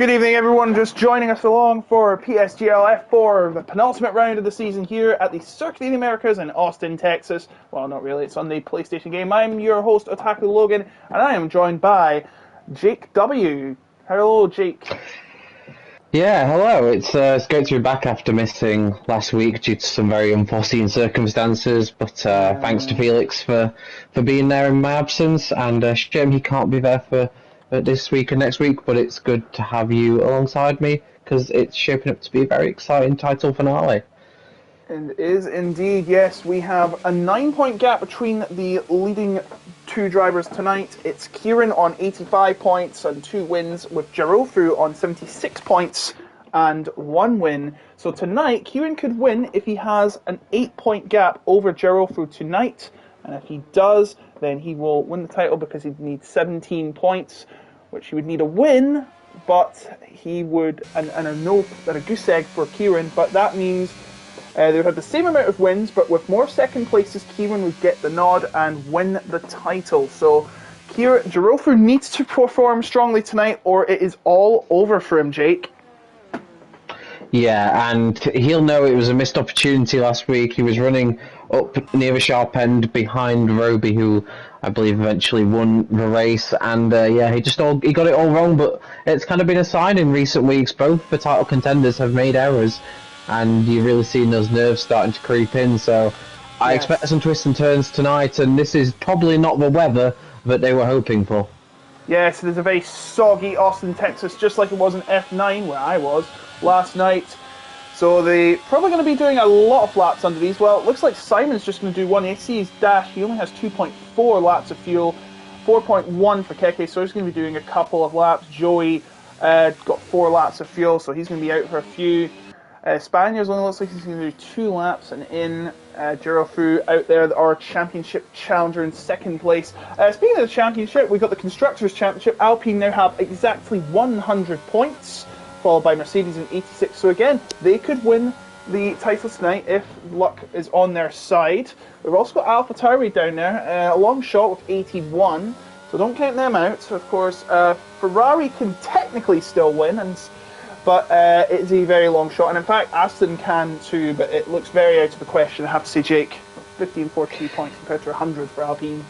Good evening, everyone. Just joining us along for PSGL F4, the penultimate round of the season here at the Circuit of the Americas in Austin, Texas. Well, not really. It's on the PlayStation game. I'm your host, Otaku Logan, and I am joined by Jake W. Hello, Jake. Yeah, hello. It's great to be back after missing last week due to some very unforeseen circumstances. But thanks to Felix for being there in my absence, and shame he can't be there for this week and next week. But it's good to have you alongside me because it's shaping up to be a very exciting title finale. And is indeed, yes, we have a 9-point gap between the leading two drivers tonight. It's Kieran on 85 points and 2 wins, with Jirofu on 76 points and 1 win. So tonight, Kieran could win if he has an 8-point gap over Jirofu tonight. And if he does, then he will win the title because he'd need 17 points, which he would need a win, but he would, and a goose egg for Kieran, but that means they would have the same amount of wins, but with more second places, Kieran would get the nod and win the title. So Jirofu needs to perform strongly tonight, or it is all over for him, Jake. Yeah, and he'll know it was a missed opportunity last week. He was running up near the sharp end behind Roby, who I believe eventually won the race. And he got it all wrong. But it's kind of been a sign in recent weeks. Both the title contenders have made errors, and you've really seen those nerves starting to creep in. So I expect some twists and turns tonight, and this is probably not the weather that they were hoping for. Yes, it is a very soggy Austin, Texas, just like it was in F9 where I was last night. So they're probably going to be doing a lot of laps under these. Well, it looks like Simon's just going to do one. You see his dash, he only has 2.4 laps of fuel, 4.1 for Keke, so he's going to be doing a couple of laps. Joey got 4 laps of fuel, so he's going to be out for a few. Spaniards only looks like he's going to do 2 laps, and in Jirofu out there, our championship challenger in second place. Speaking of the championship, we've got the Constructors' Championship. Alpine now have exactly 100 points, followed by Mercedes in 86. So again, they could win the title tonight if luck is on their side. We've also got AlphaTauri down there, a long shot with 81, so don't count them out. So of course, Ferrari can technically still win, but it's a very long shot, and in fact Aston can too, but it looks very out of the question, I have to say, Jake. 50 and 42 points compared to 100 for Alpine.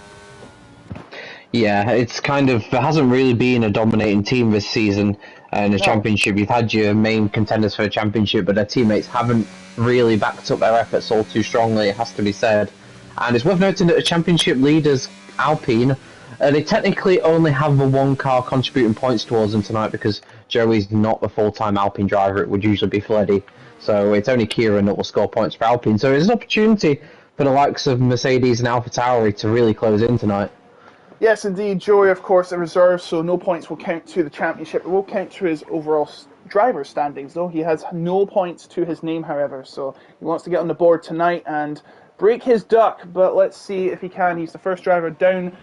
Yeah, it's kind of, there hasn't really been a dominating team this season in the championship. You've had your main contenders for the championship, but their teammates haven't really backed up their efforts all too strongly, it has to be said. And it's worth noting that the championship leaders, Alpine, they technically only have the 1 car contributing points towards them tonight because Joey's not the full-time Alpine driver. It would usually be Fleddy. So it's only Kieran that will score points for Alpine. So it's an opportunity for the likes of Mercedes and AlphaTauri to really close in tonight. Yes, indeed. Joey, of course, a reserve, so no points will count to the championship. It will count to his overall driver standings, though. He has no points to his name, however, so he wants to get on the board tonight and break his duck, but let's see if he can. He's the first driver down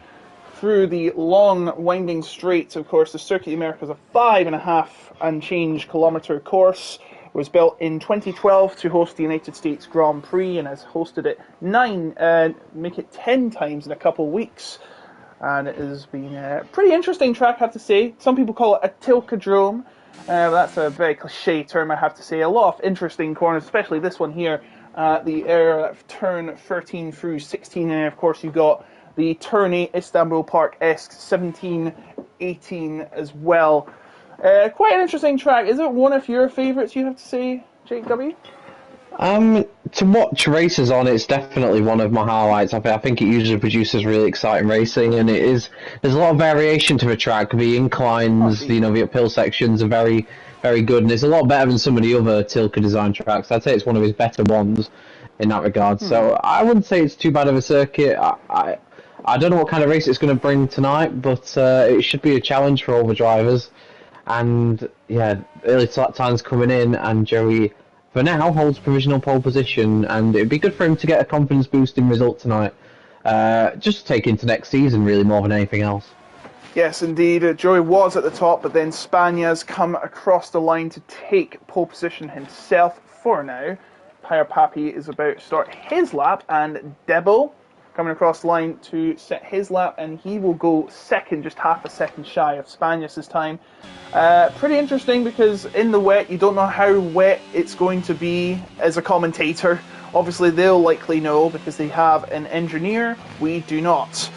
through the long, winding straights. Of course, the Circuit of the Americas is a 5.5 and change kilometre course. It was built in 2012 to host the United States Grand Prix and has hosted it 10 times in a couple of weeks. And it has been a pretty interesting track, I have to say. Some people call it a Tilkadrome. That's a very cliche term, I have to say. A lot of interesting corners, especially this one here. The area of turn 13 through 16. And of course, you've got the Turn 8 Istanbul Park-esque 17, 18 as well. Quite an interesting track. Is it one of your favourites, you have to say, Jake W? To watch races on, it's definitely one of my highlights. I think it usually produces really exciting racing, and there's a lot of variation to the track. The inclines, the uphill sections are very, very good, and it's a lot better than some of the other Tilke design tracks. I'd say it's one of his better ones in that regard. So I wouldn't say it's too bad of a circuit. I don't know what kind of race it's going to bring tonight, but it should be a challenge for all the drivers. And yeah, early time's coming in, and Joey, for now, holds provisional pole position, and it'd be good for him to get a confidence boosting result tonight. Just to take into next season, really, more than anything else. Yes, indeed. Joey was at the top, but then Spania's come across the line to take pole position himself for now. Pyre Papi is about to start his lap, and Debo coming across the line to set his lap, and he will go second, just half a second shy of Spanias' time. Pretty interesting because in the wet, you don't know how wet it's going to be as a commentator. Obviously, they'll likely know because they have an engineer. We do not.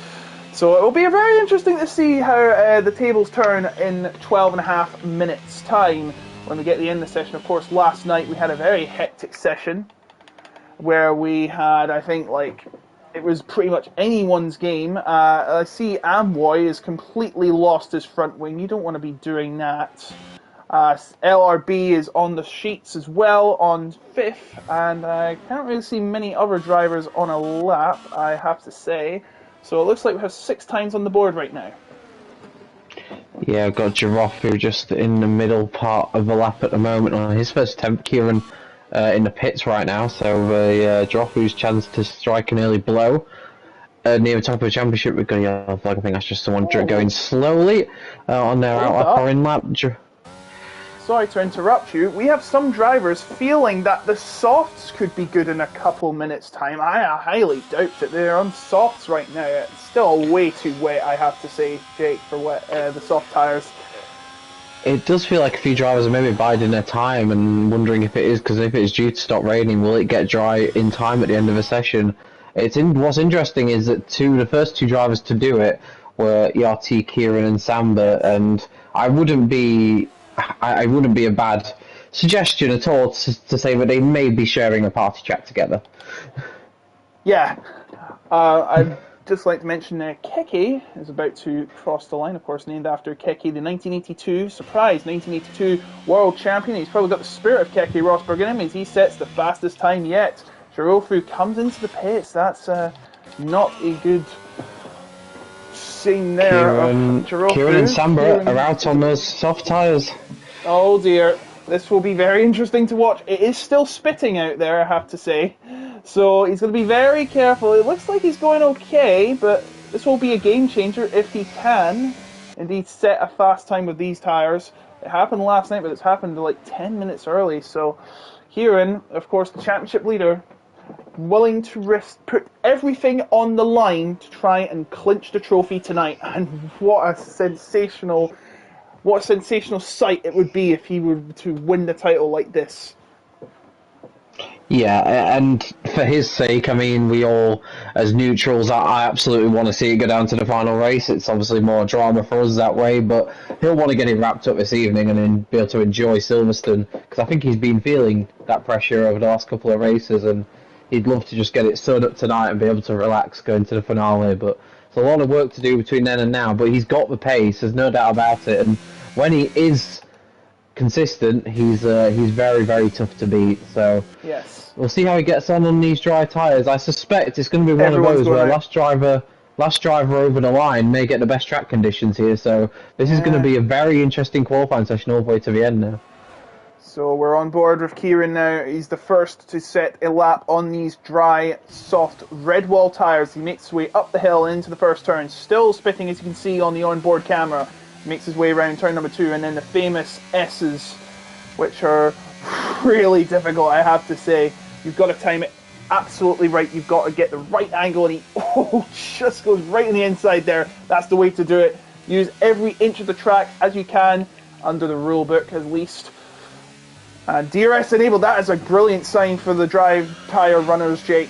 So it will be very interesting to see how the tables turn in 12 and a half minutes' time when we get the end of the session. Of course, last night we had a very hectic session where we had, I think, it was pretty much anyone's game. I see Amboy has completely lost his front wing. You don't want to be doing that. LRB is on the sheets as well on 5th, and I can't really see many other drivers on a lap, I have to say. So it looks like we have 6 times on the board right now. Yeah, I've got Giraffe just in the middle part of the lap at the moment on his first attempt. Kieran in the pits right now, so Giraffu's chance to strike an early blow near the top of the championship. We're going to yellow flag. I think that's just someone going slowly on their out lap or in lap. Sorry to interrupt you. We have some drivers feeling that the softs could be good in a couple minutes' time. I highly doubt that they're on softs right now. It's still way too wet, I have to say, Jake, for the soft tyres. It does feel like a few drivers are maybe biding their time and wondering if it is, because if it's due to stop raining, will it get dry in time at the end of the session? What's interesting is that the first 2 drivers to do it were ERT, Kieran and Samba, and I wouldn't be a bad suggestion at all to say that they may be sharing a party track together. Yeah. I'd just like to mention Keke is about to cross the line, of course, named after Keke, the 1982 world champion. He's probably got the spirit of Keke Rosberg in him as he sets the fastest time yet. Girofu comes into the pits. That's not a good scene there. Kieran and Samba are out on those soft tyres. Oh dear. This will be very interesting to watch. It is still spitting out there, I have to say. So he's going to be very careful. It looks like he's going okay, but this will be a game changer if he can indeed set a fast time with these tyres. It happened last night, but it's happened like 10 minutes early. So Kieran, of course, the championship leader, willing to put everything on the line to try and clinch the trophy tonight. And what a sensational sight it would be if he were to win the title like this. Yeah, and for his sake, I mean, we all, as neutrals, I absolutely want to see it go down to the final race. It's obviously more drama for us that way, but he'll want to get it wrapped up this evening and then be able to enjoy Silverstone, because I think he's been feeling that pressure over the last couple of races, and he'd love to just get it sewed up tonight and be able to relax going to the finale. But it's a lot of work to do between then and now, but he's got the pace, there's no doubt about it, and when he is consistent, he's very, very tough to beat. So yes, we'll see how he gets on these dry tyres. I suspect it's going to be one of those where last driver over the line may get the best track conditions here. So this is going to be a very interesting qualifying session all the way to the end now. So we're on board with Kieran now. He's the first to set a lap on these dry, soft red wall tyres. He makes his way up the hill into the first turn, still spitting as you can see on the onboard camera. Makes his way around turn number 2, and then the famous S's, which are really difficult, I have to say. You've got to time it absolutely right. You've got to get the right angle, and he just goes right on the inside there. That's the way to do it. Use every inch of the track as you can, under the rule book at least. DRS enabled. That is a brilliant sign for the dry tyre runners, Jake.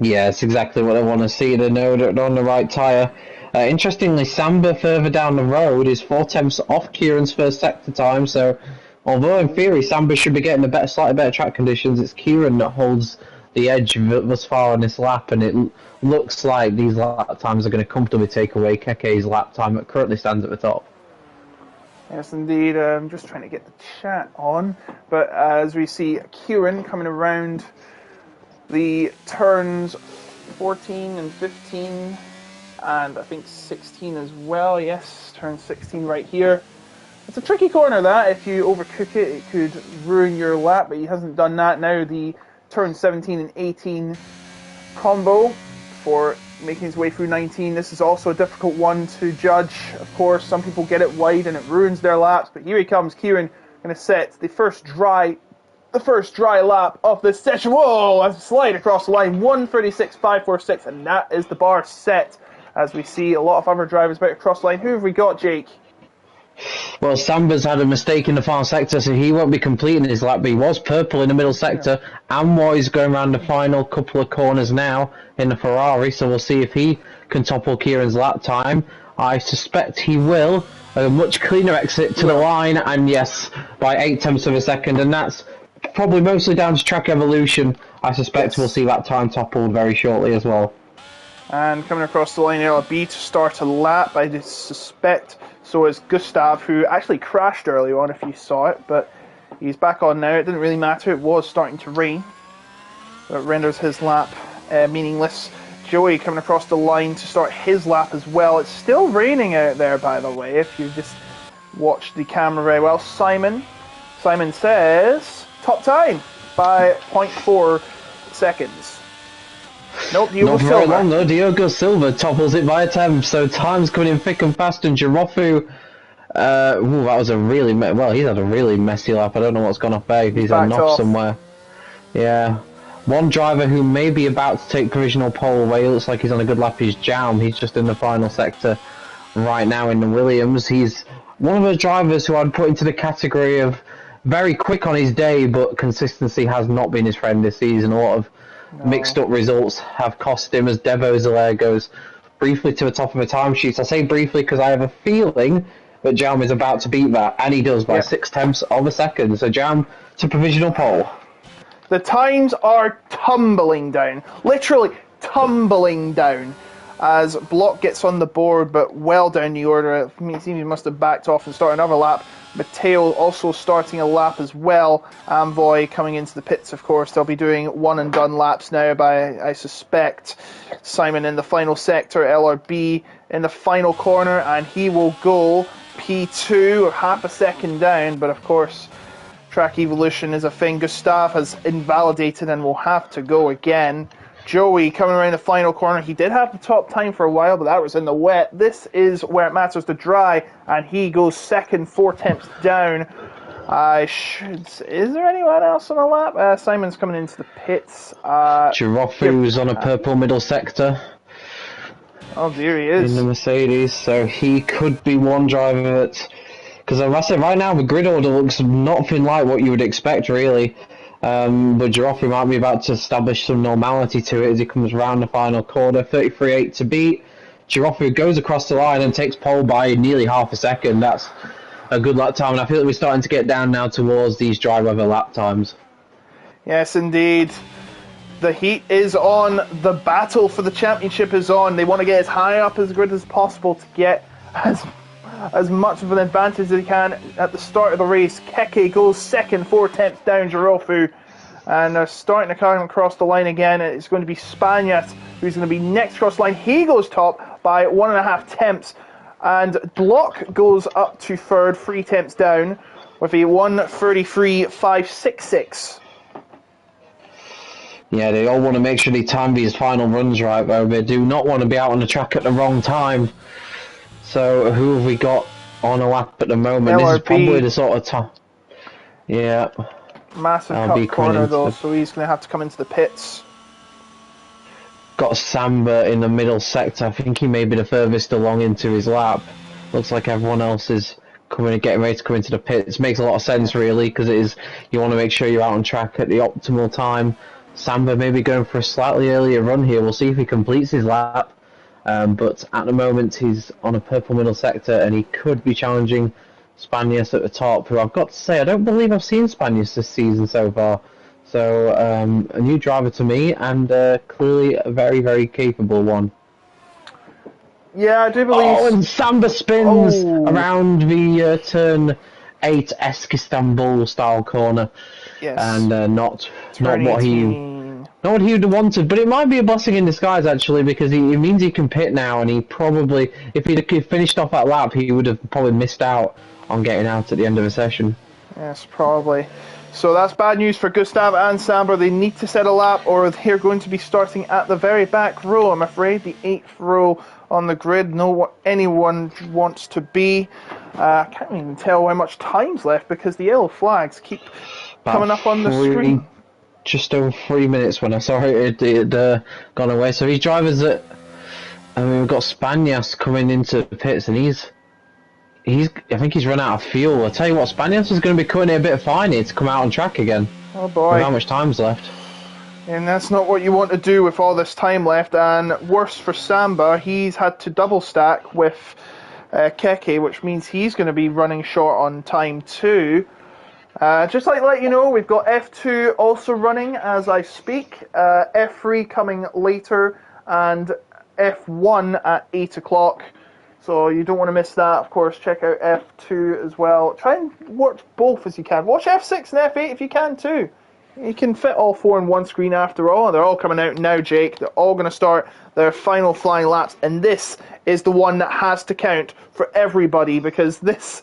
Yeah, it's exactly what I want to see. They know that they're on the right tyre. Interestingly, Samba further down the road is 4 tenths off Kieran's first sector time, so although in theory Samba should be getting slightly better track conditions, it's Kieran that holds the edge thus far on this lap, and it looks like these lap times are going to comfortably take away Keke's lap time that currently stands at the top. Yes, indeed. I'm just trying to get the chat on, but as we see Kieran coming around the turns 14 and 15, and I think 16 as well. Yes, turn 16 right here. It's a tricky corner, that. If you overcook it, it could ruin your lap, but he hasn't done that. Now the turn 17 and 18 combo for making his way through 19. This is also a difficult one to judge. Of course, some people get it wide and it ruins their laps, but here he comes. Kieran going to set the first dry the first dry lap of this session. Whoa, a slide across the line, 1:36.546, and that is the bar set. As we see a lot of other drivers about to cross the line. Who have we got, Jake? Well, Samba's had a mistake in the final sector, so he won't be completing his lap, but he was purple in the middle sector. Amwoy's going around the final couple of corners now in the Ferrari, so we'll see if he can topple Kieran's lap time. I suspect he will. A much cleaner exit to the line, and yes, by 8 tenths of a second, and that's probably mostly down to track evolution. I suspect we'll see that time toppled very shortly as well. And coming across the line, LRB to start a lap, I suspect. So is Gustav, who actually crashed early on, if you saw it, but he's back on now. It didn't really matter, it was starting to rain. That renders his lap meaningless. Joey coming across the line to start his lap as well. It's still raining out there, by the way, if you just watch the camera very well. Simon says top time by 0.4 seconds. Nope, Diogo Silva. Not very long though. Diogo Silva topples it by a tenth, so time's coming in thick and fast. And Giroffu, that was a really he's had a really messy lap. I don't know what's gone off there. He's had an off somewhere. Yeah. One driver who may be about to take provisional pole away, looks like he's on a good lap, is Jaum. He's just in the final sector right now in the Williams. He's one of those drivers who I'd put into the category of very quick on his day, but consistency has not been his friend this season. A lot of mixed up results have cost him, as Devo Zalaire goes briefly to the top of the timesheet. I say briefly because I have a feeling that Jaum is about to beat that, and he does by 6 tenths of a second. So Jaum to provisional pole. The times are tumbling down, literally tumbling down, as Block gets on the board, but well down the order. It seems he must have backed off and started another lap. Matteo also starting a lap as well. Amvoy coming into the pits, of course. They'll be doing one and done laps now by, I suspect, Simon in the final sector, LRB in the final corner, and he will go P2, or half a second down, but of course track evolution is a thing Gustav has invalidated and will have to go again. Joey coming around the final corner. He did have the top time for a while, but that was in the wet. This is where it matters to dry, and he goes second, 4 tenths down. Is there anyone else on the lap? Simon's coming into the pits. Giroffu's on a purple middle sector. Oh dear, he is. In the Mercedes, so he could be one driver that... Because I said right now the grid order looks nothing like what you would expect, really. But Giroffu might be about to establish some normality to it as he comes around the final corner. 33.8 to beat. Giroffu goes across the line and takes pole by nearly half a second. That's a good lap time, and I feel like we're starting to get down now towards these dry weather lap times. Yes, indeed. The heat is on. The battle for the championship is on. They want to get as high up as the grid as possible to get as much of an advantage as they can at the start of the race. Keke goes second, 4 tenths down Giroffu, and they're starting to come across the line again. It's going to be Spaniat who's going to be next across the line. He goes top by 1.5 tenths, and Block goes up to third, 3 tenths down with a 1:33.566. Yeah, they all want to make sure they time these final runs right, though. They do not want to be out on the track at the wrong time. So who have we got on a lap at the moment? LRB. This is probably the sort of time. Yeah. Massive cut corner though, so he's going to have to come into the pits. Got Samba in the middle sector. I think he may be the furthest along into his lap. Looks like everyone else is getting ready to come into the pits. Makes a lot of sense, really, because it is, you want to make sure you're out on track at the optimal time. Samba may be going for a slightly earlier run here. We'll see if he completes his lap. But at the moment he's on a purple middle sector, and he could be challenging Spanias at the top, who I've got to say I don't believe I've seen Spanias this season so far. So a new driver to me, and clearly a very, very capable one. Yeah, I do believe... Oh, and Samba spins around the turn 8 Esk Istanbul style corner. Yes. And not what he would have wanted, but it might be a blessing in disguise, actually, because it means he can pit now, and he probably, if he'd finished off that lap, he would have probably missed out on getting out at the end of the session. Yes, probably. So that's bad news for Gustav and Samba. They need to set a lap, or they're going to be starting at the very back row, I'm afraid, the 8th row on the grid. Anyone wants to be. I can't even tell how much time's left, because the yellow flags keep coming up on the screen. Just over 3 minutes when I saw it had gone away. So these drivers that, I mean, we've got Spanias coming into the pits, and I think he's run out of fuel. I tell you what, Spanias is going to be cutting it a bit fine here to come out on track again. Oh boy! With how much time's left? And that's not what you want to do with all this time left. And worse for Samba, he's had to double stack with Keke, which means he's going to be running short on time too. Just like to let you know, we've got F2 also running as I speak, F3 coming later, and F1 at 8 o'clock. So you don't want to miss that. Of course, check out F2 as well. Try and watch both as you can. Watch F6 and F8 if you can too. You can fit all four in one screen after all. They're all coming out now, Jake. They're all going to start their final flying laps, and this is the one that has to count for everybody, because this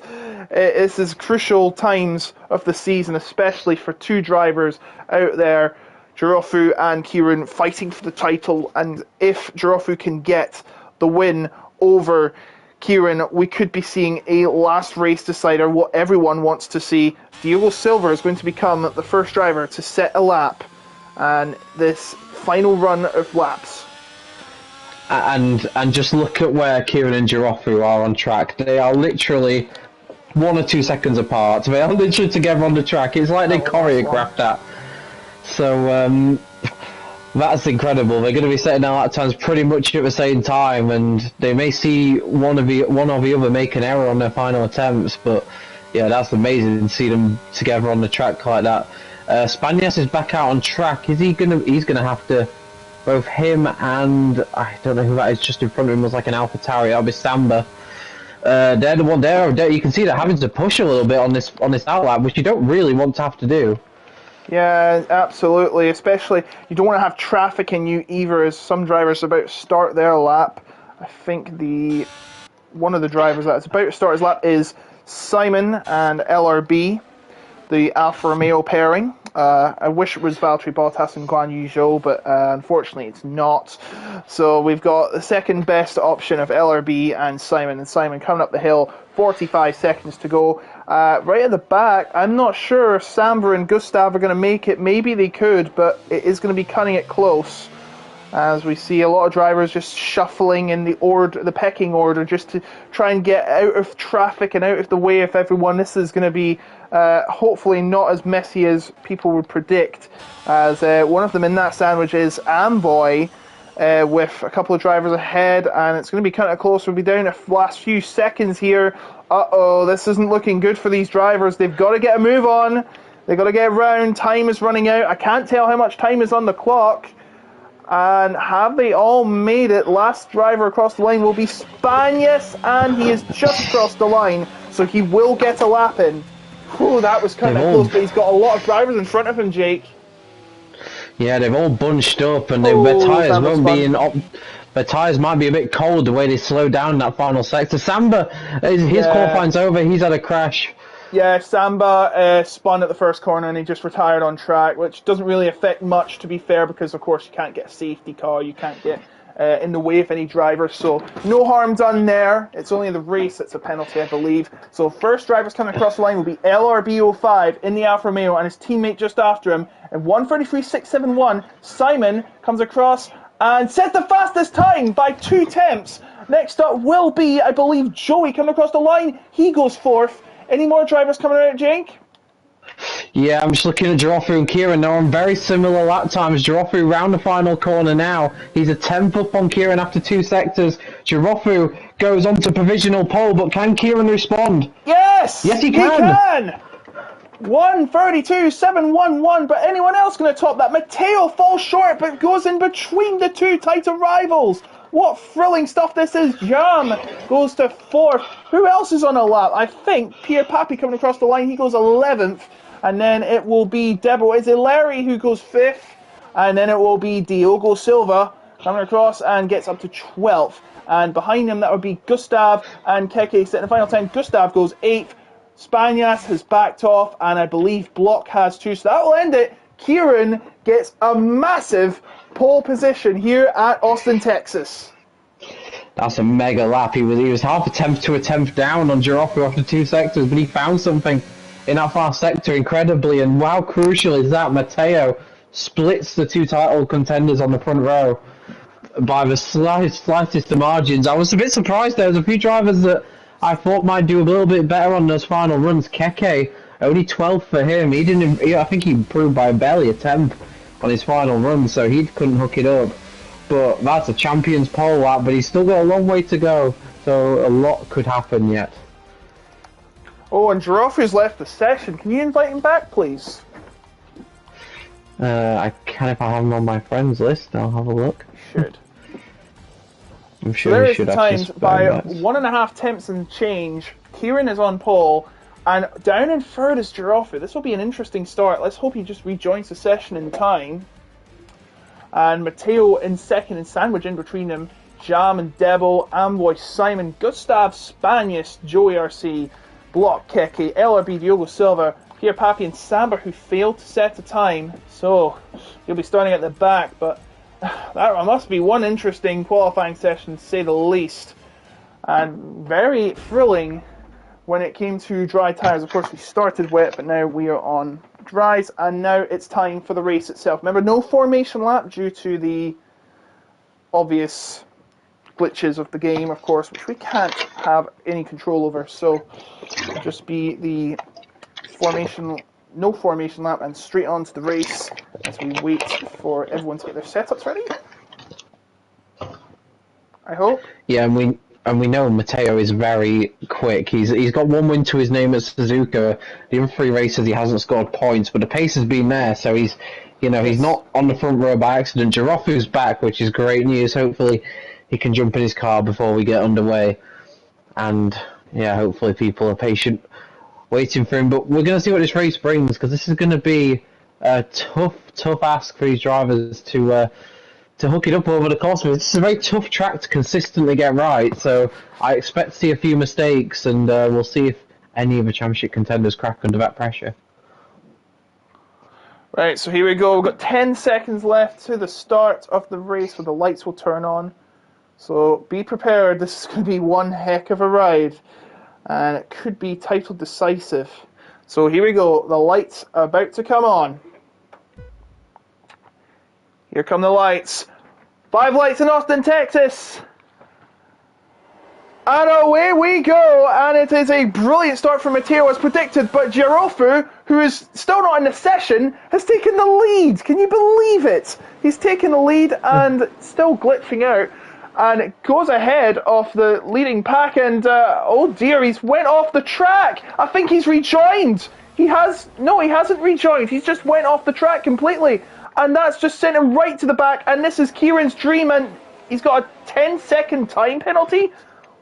is crucial times of the season, especially for two drivers out there, Jirofu and Kieran, fighting for the title. And if Jirofu can get the win over Kieran, we could be seeing a last race decider, what everyone wants to see. Diogo Silva is going to become the first driver to set a lap, and this final run of laps. And just look at where Kieran and Jirofu are on track. They are literally 1 or 2 seconds apart. They are literally together on the track. It's like they choreographed that. So that's incredible. They're going to be setting their lap times pretty much at the same time, and they may see one or the other make an error on their final attempts. But yeah, that's amazing to see them together on the track like that. Spanias is back out on track. He's gonna have to. Both him and I don't know who that is just in front of him was like an AlphaTauri. That'll be Samba. They're the one there. You can see they're having to push a little bit on this outlap, which you don't really want to have to do. Yeah, absolutely. Especially you don't want to have traffic in you either, as some drivers are about to start their lap. I think one of the drivers that's about to start his lap is Simon and LRB, the Alfa Romeo pairing. I wish it was Valtteri Bottas and Guan Yu Zhou, but unfortunately it's not. So we've got the second best option of LRB and Simon coming up the hill, 45 seconds to go. Right at the back, I'm not sure if Samba and Gustav are going to make it. Maybe they could, but it is going to be cutting it close, as we see a lot of drivers just shuffling in the pecking order, just to try and get out of traffic and out of the way of everyone. This is going to be hopefully not as messy as people would predict, as one of them in that sandwich is Amboy, with a couple of drivers ahead, and it's going to be kind of close. We'll be down the last few seconds here. Uh-oh, this isn't looking good for these drivers. They've got to get a move on. They've got to get around. Time is running out. I can't tell how much time is on the clock. And have they all made it? Last driver across the line will be Spanias, and he has just crossed the line, so he will get a lap in. Whew, that was kind of close, but he's got a lot of drivers in front of him, Jake. Yeah, they've all bunched up, and their tyres won't be in. Their tyres might be a bit cold the way they slow down in that final sector. Samba, his qualifying's over. He's had a crash. Yeah, Samba spun at the first corner and he just retired on track, which doesn't really affect much, to be fair, because of course you can't get a safety car, you can't get in the way of any driver, so no harm done there. It's only the race that's a penalty, I believe. So first drivers coming across the line will be LRB05 in the Alfa Romeo, and his teammate just after him. And 1:33.671, Simon comes across and set the fastest time by 2 tenths. Next up will be, I believe, Joey coming across the line. He goes fourth. Any more drivers coming out, Jake? Yeah, I'm just looking at Jirofu and Kieran. They're on very similar lap times. Jirofu round the final corner now. He's a tenth up on Kieran after 2 sectors. Jirofu goes on to provisional pole, but can Kieran respond? Yes! Yes, he can! He can! 1:32.711, but anyone else going to top that? Matteo falls short, but goes in between the two title rivals. What thrilling stuff this is. Jam goes to 4th. Who else is on a lap? I think Pierre Papi coming across the line. He goes 11th. And then it will be Debo. Is it Larry who goes 5th? And then it will be Diogo Silva coming across and gets up to 12th. And behind him, that would be Gustav and Keke setting the final time. Gustav goes 8th. Spanias has backed off. And I believe Block has 2. So that will end it. Kieran gets a massive pole position here at Austin, Texas. That's a mega lap. He was half a tenth to a tenth down on Jirofu after 2 sectors, but he found something. in that far sector incredibly, and how crucial is that? Matteo splits the two title contenders on the front row by the slightest of margins. I was a bit surprised. There was a few drivers that I thought might do a little bit better on those final runs. Keke, only 12th for him. He didn't. I think he improved by barely a tenth on his final run, so he couldn't hook it up. But that's a champion's pole lap, but he's still got a long way to go, so a lot could happen yet. Oh, and Giroffi's left the session. Can you invite him back, please? I can if I have him on my friends list. I'll have a look. You should. I'm sure there he is should the have times by 1.5 tenths and change. Kieran is on pole, and down in third is Giroffi. This will be an interesting start. Let's hope he just rejoins the session in time. And Matteo in second, and sandwich in between them. Jam and Debel, Amboy, Simon, Gustav, Spanius, Joey RC, Block, Keke, LRB, Diogo Silva, Pierre Papi, and Samba, who failed to set a time. So he'll be starting at the back, but that must be one interesting qualifying session, to say the least. And very thrilling when it came to dry tyres. Of course, we started wet, but now we are on dries, and now it's time for the race itself. Remember, no formation lap due to the obvious glitches of the game, of course, which we can't have any control over. So it'll just be the no formation lap, and straight on to the race as we wait for everyone to get their setups ready. I hope. Yeah, and we know Matteo is very quick. He's got one win to his name at Suzuka. The other 3 races he hasn't scored points, but the pace has been there, so he's not on the front row by accident. Giroffi's back, which is great news. Hopefully he can jump in his car before we get underway. And yeah, hopefully people are patient waiting for him. But we're going to see what this race brings, because this is going to be a tough ask for these drivers to hook it up over the course of it. This is a very tough track to consistently get right, so I expect to see a few mistakes, and we'll see if any of the championship contenders crack under that pressure. Right, so here we go. We've got 10 seconds left to the start of the race where the lights will turn on. So be prepared. This is going to be one heck of a ride, and it could be title decisive. So here we go. The lights are about to come on. Here come the lights. 5 lights in Austin, Texas. And away we go. And it is a brilliant start for Matteo as predicted. But Giroffi, who is still not in the session, has taken the lead. Can you believe it? He's taken the lead and still glitching out. And it goes ahead of the leading pack. And oh dear, he's went off the track. I think he's rejoined. He hasn't rejoined. He's just went off the track completely. And that's just sent him right to the back. And this is Kieran's dream, and he's got a 10-second time penalty?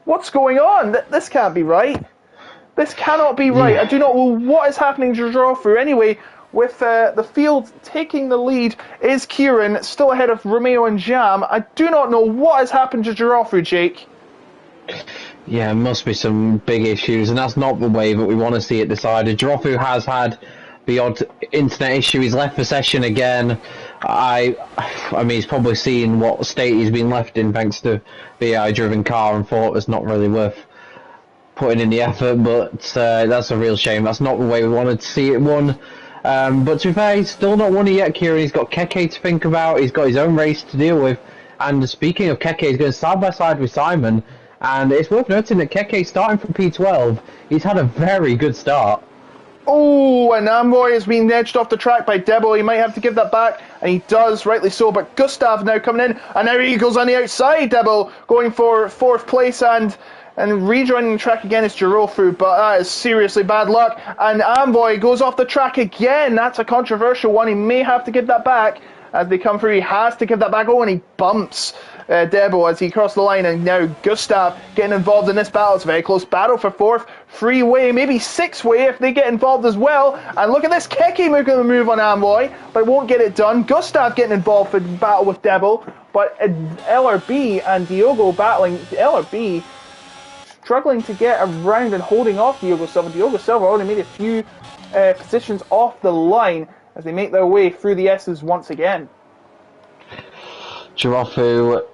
What's going on? This can't be right. This cannot be right. I do not know what is happening to Giroffi. Anyway, with the field taking the lead, is Kieran still ahead of Romeo and Jam. I do not know what has happened to Giroffi, Jake. Yeah, it must be some big issues, and that's not the way that we want to see it decided. Giroffi has had the odd internet issue. He's left the session again. I mean, he's probably seen what state he's been left in thanks to the AI-driven car and thought it's not really worth putting in the effort, but that's a real shame. That's not the way we wanted to see it won. But to be fair, he's still not won it yet, Kieran. He's got Keke to think about. He's got his own race to deal with. And speaking of Keke, he's going side by side with Simon. And it's worth noting that Keke, starting from P12, he's had a very good start. Oh, and Amboy is being edged off the track by Debo. He might have to give that back, and he does, rightly so. But Gustav now coming in, and now he goes on the outside. Debo going for 4th place, and rejoining the track again is Giroffi, but that is seriously bad luck. And Amboy goes off the track again. That's a controversial one. He may have to give that back as they come through. He has to give that back. Oh, and he bumps Debo as he crossed the line, and now Gustav getting involved in this battle. It's a very close battle for 4th. 3-way, maybe 6-way if they get involved as well. And look at this, Keke going to move on Amboy, but won't get it done. Gustav getting involved in battle with Debo, but LRB and Diogo battling. LRB struggling to get around and holding off Diogo Silva. Diogo Silva only made a few positions off the line as they make their way through the S's once again. Giroffi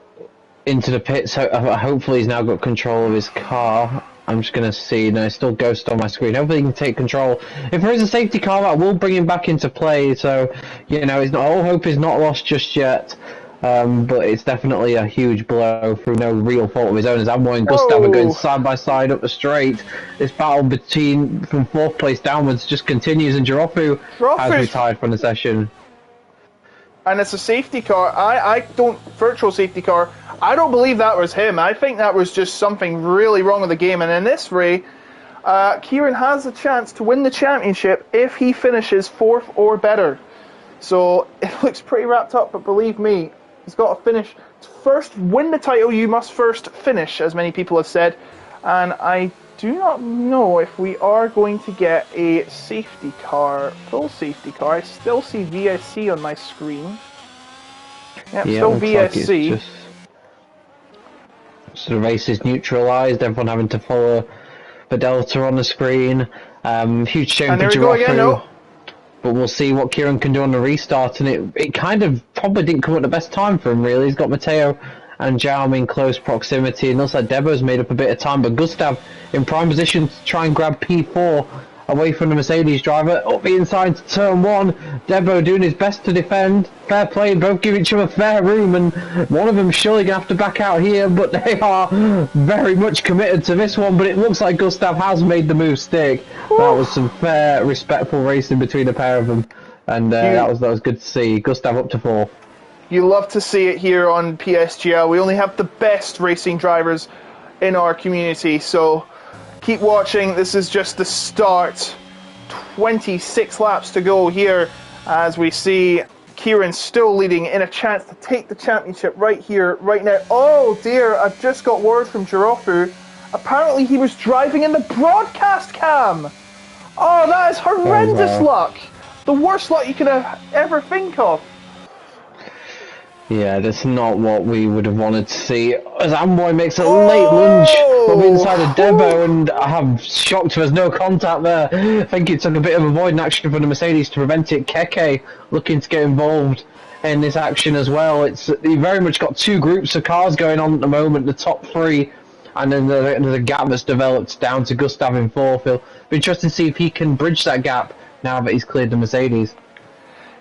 into the pits. Hopefully he's now got control of his car. I'm just going to see. No, it's still Ghost on my screen. Hopefully he can take control. If there is a safety car, that will bring him back into play. So, it's not, all hope is not lost just yet. But it's definitely a huge blow through no real fault of his own, as Amboy and Gustav are going side by side up the straight. This battle from 4th place downwards just continues, and Girofu has retired from the session. And it's a safety car. Virtual safety car. I don't believe that was him. I think that was just something really wrong with the game. And in this race, Kieran has a chance to win the championship if he finishes 4th or better. So it looks pretty wrapped up, but believe me, he's got to finish. To first win the title, you must first finish, as many people have said. And I do not know if we are going to get a safety car, full safety car. I still see VSC on my screen. Yep, still VSC. Like so the race is neutralised, everyone having to follow the Delta on the screen. Huge shame for Girofu. But we'll see what Kieran can do on the restart, and it kind of probably didn't come at the best time for him, really. He's got Matteo and Jaume in close proximity, and looks like Debo's made up a bit of time, but Gustav in prime position to try and grab P4 away from the Mercedes driver, up the inside to turn 1. Debo doing his best to defend. Fair play, both give each other fair room, and one of them surely going to have to back out here, but they are very much committed to this one, but it looks like Gustav has made the move stick. That was some fair, respectful racing between the pair of them, and that was good to see. Gustav up to 4. You love to see it here on PSGL. We only have the best racing drivers in our community, so keep watching. This is just the start. 26 laps to go here as we see Kieran still leading in a chance to take the championship right here, right now. Oh dear, I've just got word from Girofu. Apparently he was driving in the broadcast cam. Oh, that is horrendous luck. The worst luck you could ever think of. Yeah, that's not what we would have wanted to see. As Amboy makes a late lunge from inside of Debo, and I'm shocked there's no contact there. I think it took a bit of avoiding action from the Mercedes to prevent it. Keke looking to get involved in this action as well. You've very much got 2 groups of cars going on at the moment, the top 3, and then there's a gap that's developed down to Gustav in 4th. It'll be interesting to see if he can bridge that gap now that he's cleared the Mercedes.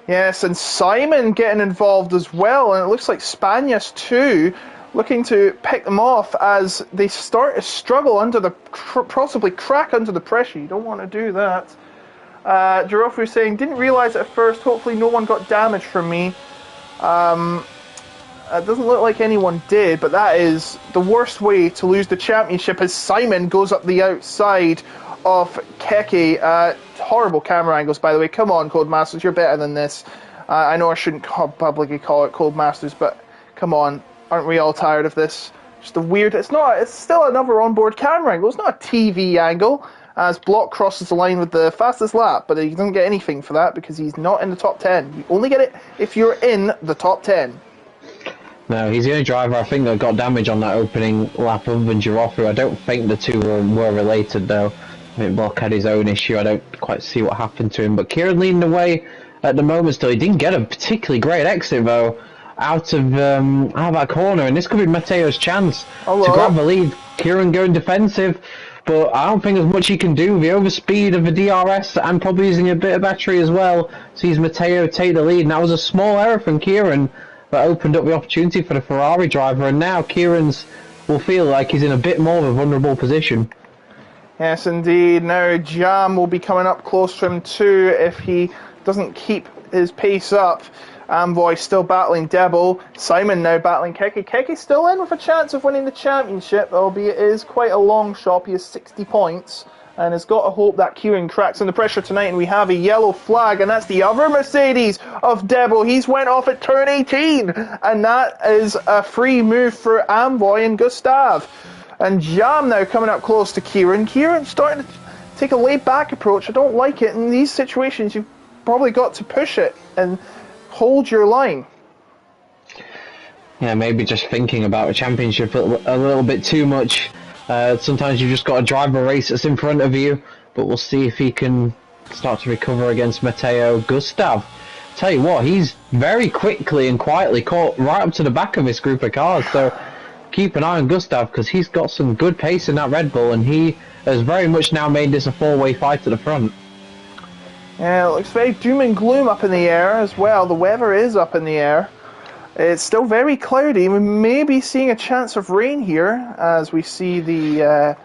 Yes, and Simon getting involved as well, and it looks like Spanias too, looking to pick them off as they start to struggle under the, possibly crack under the pressure. You don't want to do that. Girofu saying, didn't realise it at first, hopefully no one got damaged from me. It doesn't look like anyone did, but that is the worst way to lose the championship as Simon goes up the outside of Keke. Horrible camera angles, by the way. Come on, Codemasters, you're better than this. I know I shouldn't publicly call it Codemasters, but come on, aren't we all tired of this? Just a weird. It's still another onboard camera angle. It's not a TV angle. As Block crosses the line with the fastest lap, but he doesn't get anything for that because he's not in the top 10. You only get it if you're in the top 10. No, he's the only driver I think that got damage on that opening lap other than Girofu. I don't think the two were related though. I think Block had his own issue. I don't quite see what happened to him. But Kieran leading the way at the moment still. He didn't get a particularly great exit though out of that corner. And this could be Mateo's chance to grab the lead. Kieran going defensive. But I don't think there's much he can do. The overspeed of the DRS and probably using a bit of battery as well sees Matteo take the lead. And that was a small error from Kieran that opened up the opportunity for the Ferrari driver. And now Kieran's will feel like he's in a bit more of a vulnerable position. Yes, indeed. Now Jam will be coming up close to him too if he doesn't keep his pace up. Amboy still battling Debo. Simon now battling Keke. Keke's still in with a chance of winning the championship, albeit it is quite a long shot. He has 60 points and has got to hope that Kieran cracks under pressure tonight. And we have a yellow flag, and that's the other Mercedes of Debo. He's went off at turn 18, and that is a free move for Amboy and Gustav. And Jam now coming up close to Kieran. Kieran's starting to take a laid-back approach. I don't like it. In these situations, you've probably got to push it and hold your line. Yeah, maybe just thinking about a championship a little bit too much. Sometimes you've just got to drive a race that's in front of you, but we'll see if he can start to recover against Matteo. Gustav, tell you what, he's very quickly and quietly caught right up to the back of this group of cars, so keep an eye on Gustav because he's got some good pace in that Red Bull, and he has very much now made this a four-way fight at the front. Yeah, it looks very doom and gloom up in the air as well. The weather is up in the air. It's still very cloudy. We may be seeing a chance of rain here as we see the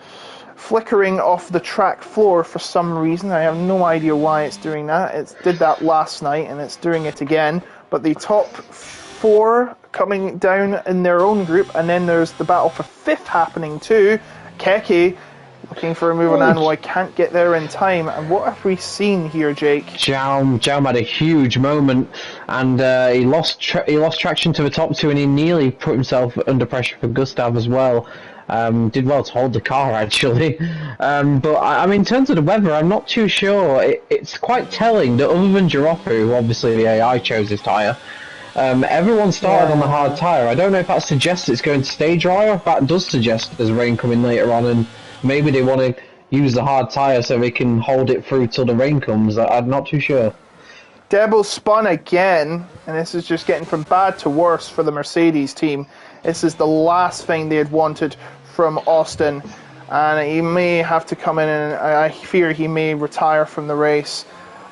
flickering off the track floor for some reason. I have no idea why it's doing that. It did that last night and it's doing it again. But the top 4 coming down in their own group, and then there's the battle for 5th happening too. Keke looking for a move on Animal. I can't get there in time. And what have we seen here, Jake? Jaum had a huge moment, and he lost traction to the top 2, and he nearly put himself under pressure for Gustav as well. Did well to hold the car, actually. But I mean, in terms of the weather, I'm not too sure. It's quite telling that other than Giroffu, who obviously the AI chose his tyre, everyone started on the hard tyre. I don't know if that suggests it's going to stay dry, or if that does suggest there's rain coming later on, and maybe they want to use the hard tyre so they can hold it through till the rain comes. I'm not too sure. Debo spun again, and this is just getting from bad to worse for the Mercedes team. This is the last thing they had wanted from Austin, and he may have to come in, and I fear he may retire from the race,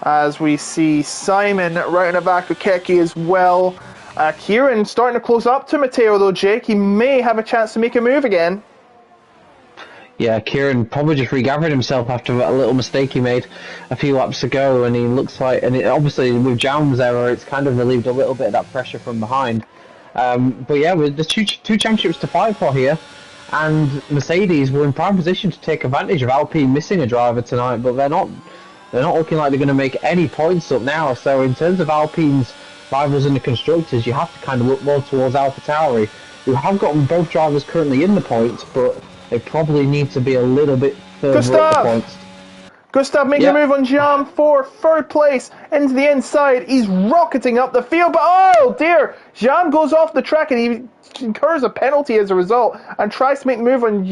as we see Simon right in the back of Keke as well. Kieran starting to close up to Matteo though, Jake. He may have a chance to make a move again. Yeah, Kieran probably just regathered himself after a little mistake he made a few laps ago, and he looks like, and obviously with Jaum's error, it's kind of relieved a little bit of that pressure from behind. But yeah, with the two championships to fight for here, and Mercedes were in prime position to take advantage of Alpine missing a driver tonight, but they're not looking like they're going to make any points up now. So in terms of Alpine's rivals in the constructors, you have to kind of look more towards AlphaTauri, who have gotten both drivers currently in the points, but they probably need to be a little bit further up the points. Gustav making a move on Jaum for 3rd place into the inside. He's rocketing up the field, but oh dear! Jaum goes off the track and he incurs a penalty as a result and tries to make the move on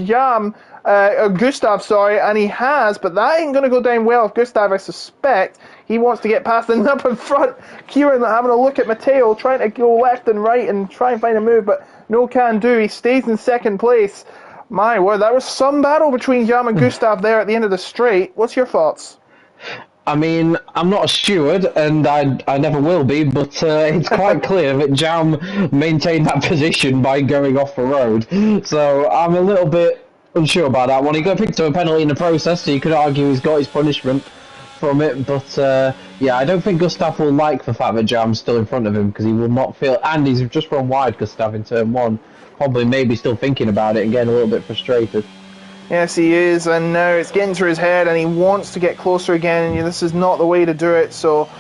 Gustav, and he has, but that ain't going to go down well if Gustav, I suspect. He wants to get past and up in front. Kieran having a look at Matteo, trying to go left and right and try and find a move, but no can do. He stays in 2nd place. My word, that was some battle between Jaum and Gustav there at the end of the straight. What's your thoughts? I mean, I'm not a steward, and I never will be, but it's quite clear that Jaum maintained that position by going off the road. So I'm a little bit unsure about that one. He got picked up a penalty in the process, so you could argue he's got his punishment from it. But yeah, I don't think Gustav will like the fact that Jaum's still in front of him, because he will not feel, and he's just run wide, Gustav, in turn 1. Probably maybe still thinking about it and getting a little bit frustrated. Yes, he is, and now it's getting to his head, and he wants to get closer again, and this is not the way to do it, so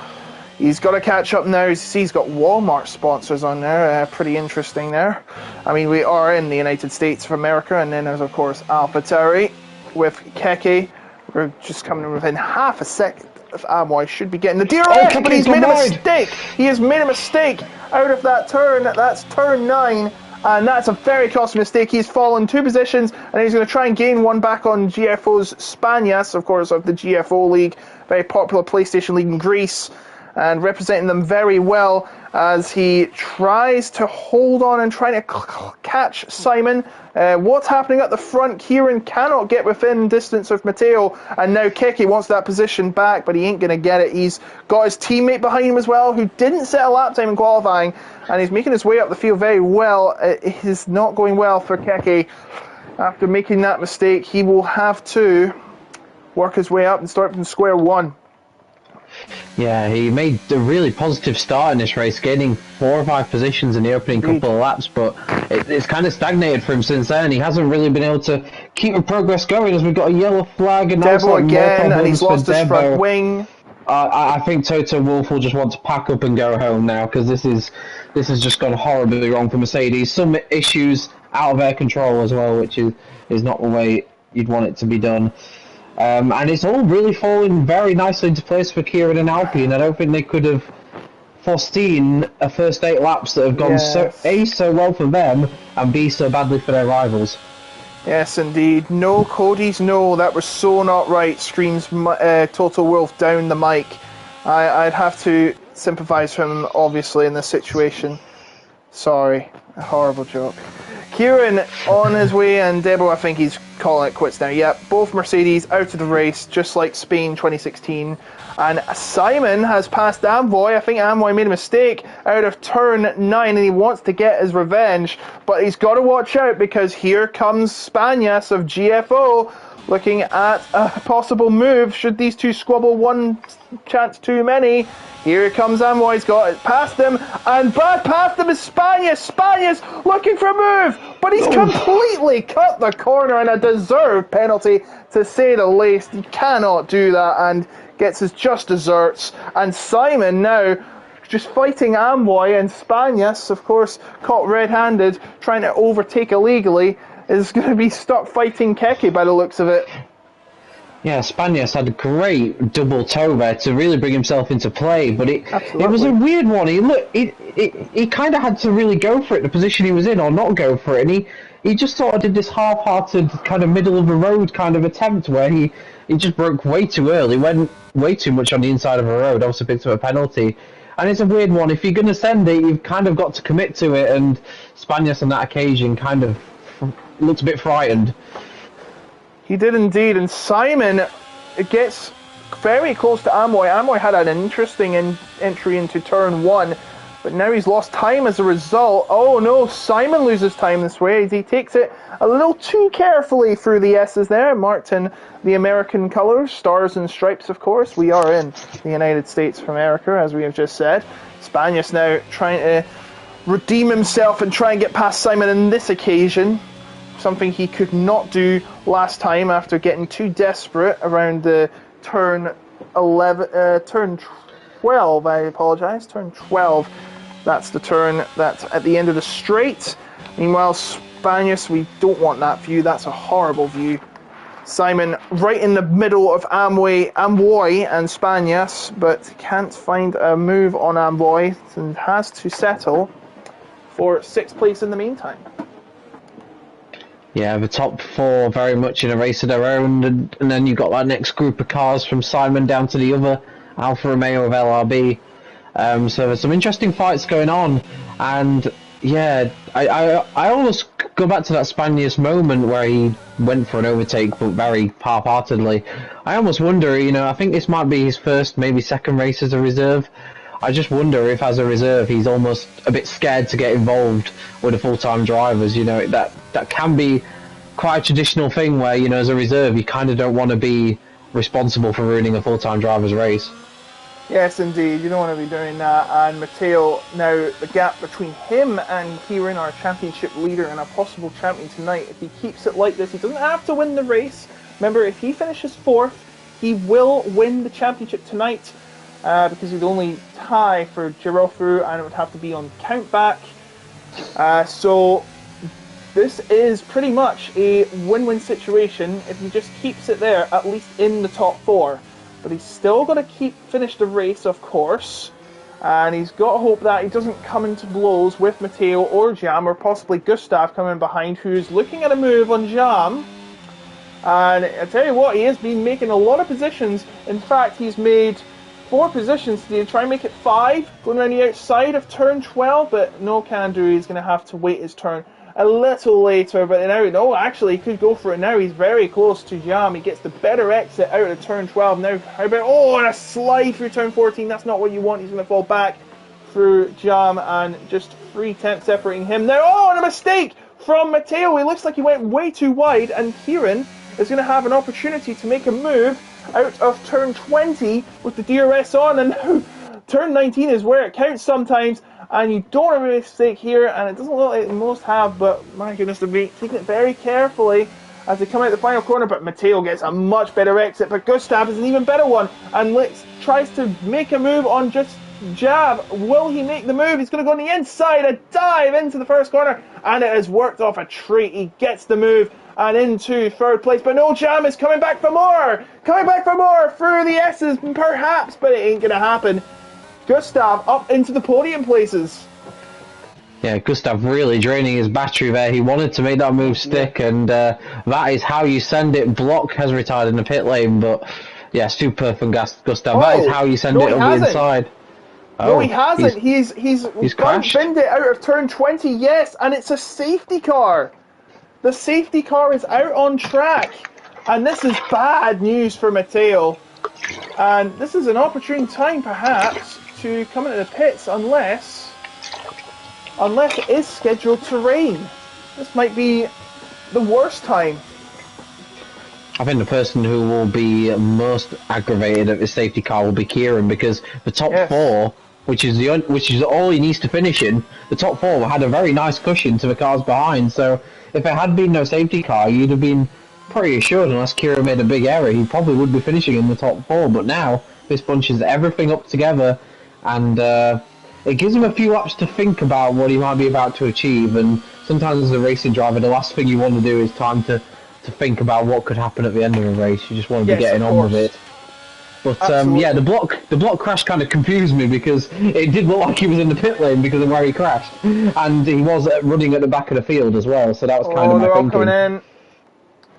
he's got to catch up now. He's got Walmart sponsors on there, pretty interesting there. I mean, we are in the United States of America, and then there's, of course, AlphaTauri with Keke. We're just coming within half a second of Amoy. Should be getting the DRS, but he's made a mistake. He has made a mistake out of that turn. That's turn 9. And that's a very costly mistake. He's fallen 2 positions, and he's going to try and gain one back on GFO's Spanias, of course, of the GFO League, very popular PlayStation League in Greece, and representing them very well as he tries to hold on and trying to catch Simon. What's happening at the front? Kieran cannot get within distance of Matteo, and now Keke wants that position back, but he ain't going to get it. He's got his teammate behind him as well, who didn't set a lap time in qualifying, and he's making his way up the field very well. It is not going well for Keke. After making that mistake, he will have to work his way up and start from square 1. Yeah, he made a really positive start in this race, gaining 4 or 5 positions in the opening couple of laps, but it's kind of stagnated for him since then. He hasn't really been able to keep the progress going, as we've got a yellow flag, and Debo again, and he's lost his front wing. I think Toto Wolff will just want to pack up and go home now, because this has just gone horribly wrong for Mercedes. Some issues out of their control as well, which is not the way you'd want it to be done. And it's all really falling very nicely into place for Kieran and Alpine. I don't think they could have foreseen a first 8 laps that have gone so well for them, and B, so badly for their rivals. Yes, indeed. No, Cody's no, that was so not right, screams Toto Wolff down the mic. I'd have to sympathise with him, obviously, in this situation. Sorry, a horrible joke. Kieran on his way, and Debo, I think he's calling it quits now. Yep, both Mercedes out of the race, just like Spain 2016. And Simon has passed Amvoy. I think Amvoy made a mistake out of turn 9, and he wants to get his revenge. But he's got to watch out, because here comes Spanias of GFO looking at a possible move should these two squabble one chance too many. Here comes Amvoy, he's got it past him, and back past him is Spanias. Spanias looking for a move, but he's completely cut the corner, and a deserved penalty to say the least. He cannot do that, and gets his just desserts. And Simon now just fighting Amvoy, and Spanias, of course, caught red-handed, trying to overtake illegally, is going to be stuck fighting Keke by the looks of it. Yeah, Spanias had a great double toe there to really bring himself into play, but it was a weird one. He kind of had to really go for it, the position he was in, or not go for it, and he just sort of did this half-hearted kind of middle of the road kind of attempt where he just broke way too early, went way too much on the inside of a road, also picked up a penalty. And it's a weird one. If you're going to send it, you've kind of got to commit to it, and Spanias on that occasion kind of looked a bit frightened. He did indeed, and Simon gets very close to Amvoy. Amvoy had an interesting entry into turn 1, but now he's lost time as a result. Oh no, Simon loses time this way as he takes it a little too carefully through the S's there, marked in the American colours, stars and stripes of course. We are in the United States of America, as we have just said. Spanias now trying to redeem himself and try and get past Simon on this occasion. Something he could not do last time after getting too desperate around the turn 12, I apologise, turn 12. That's the turn that's at the end of the straight. Meanwhile, Spanias, we don't want that view, that's a horrible view. Simon right in the middle of Amvoy and Spanias, but can't find a move on Amvoy and has to settle for 6th place in the meantime. Yeah, the top 4 very much in a race of their own, and then you've got that next group of cars from Simon down to the other Alfa Romeo of LRB. So there's some interesting fights going on, and yeah, I almost go back to that Spanias moment where he went for an overtake, but very half-heartedly. I almost wonder, I think this might be his first, maybe second race as a reserve. I just wonder if, as a reserve, he's almost a bit scared to get involved with the full-time drivers. That can be quite a traditional thing where, as a reserve, you kind of don't want to be responsible for ruining a full-time driver's race. Yes, indeed. You don't want to be doing that. And Matteo, now the gap between him and Kieran, our championship leader and a possible champion tonight, if he keeps it like this, he doesn't have to win the race. Remember, if he finishes 4th, he will win the championship tonight. Because he'd only tie for Girofru, and it would have to be on countback. So this is pretty much a win-win situation if he just keeps it there, at least in the top 4. But he's still got to finish the race, of course, and he's got to hope that he doesn't come into blows with Matteo or Jam, or possibly Gustav coming behind, who's looking at a move on Jam. And I tell you what, he has been making a lot of positions. In fact, he's made 4 positions to try and make it 5, going around the outside of turn 12, but no can do. He's going to have to wait his turn a little later, but now, actually, he could go for it now. He's very close to Jam. He gets the better exit out of turn 12. Now, how about, and a slide through turn 14. That's not what you want. He's going to fall back through Jam, and just 3/10 separating him. Now, and a mistake from Matteo. He looks like he went way too wide, and Kieran is going to have an opportunity to make a move out of turn 20 with the DRS on, and now turn 19 is where it counts sometimes, and you don't have a mistake here, and it doesn't look like most have, but my goodness, they're taking it very carefully as they come out the final corner. But Matteo gets a much better exit, but Gustav is an even better one, and tries to make a move on just Jab. Will he make the move? He's going to go on the inside, a dive into the first corner, and it has worked off a treat. He gets the move and into 3rd place, but no, Jam is coming back for more through the S's perhaps, but it ain't going to happen. Gustav up into the podium places. Yeah, Gustav really draining his battery there. He wanted to make that move stick, and that is how you send it. Block has retired in the pit lane, but yeah, super from Gustav. That is how you send it on the inside. No, he Oh, hasn't. He's crashed. binned it out of turn 20, yes, and it's a safety car. The safety car is out on track, and this is bad news for Matteo. And this is an opportune time, perhaps, to come into the pits, unless it is scheduled to rain. This might be the worst time. I think the person who will be most aggravated at the safety car will be Kieran, because the top Yes. four, which is all he needs to finish in, the top four had a very nice cushion to the cars behind. So if there had been no safety car, you'd have been pretty assured, unless Kieran made a big error, he probably would be finishing in the top four. But now this bunches everything up together, and it gives him a few laps to think about what he might be about to achieve. And sometimes as a racing driver, the last thing you want to do is time to think about what could happen at the end of a race. You just want to be getting on with it. But yeah, the block crash kind of confused me, because it did look like he was in the pit lane because of where he crashed, and he was running at the back of the field as well. So that was kind of my they're thinking. all coming in.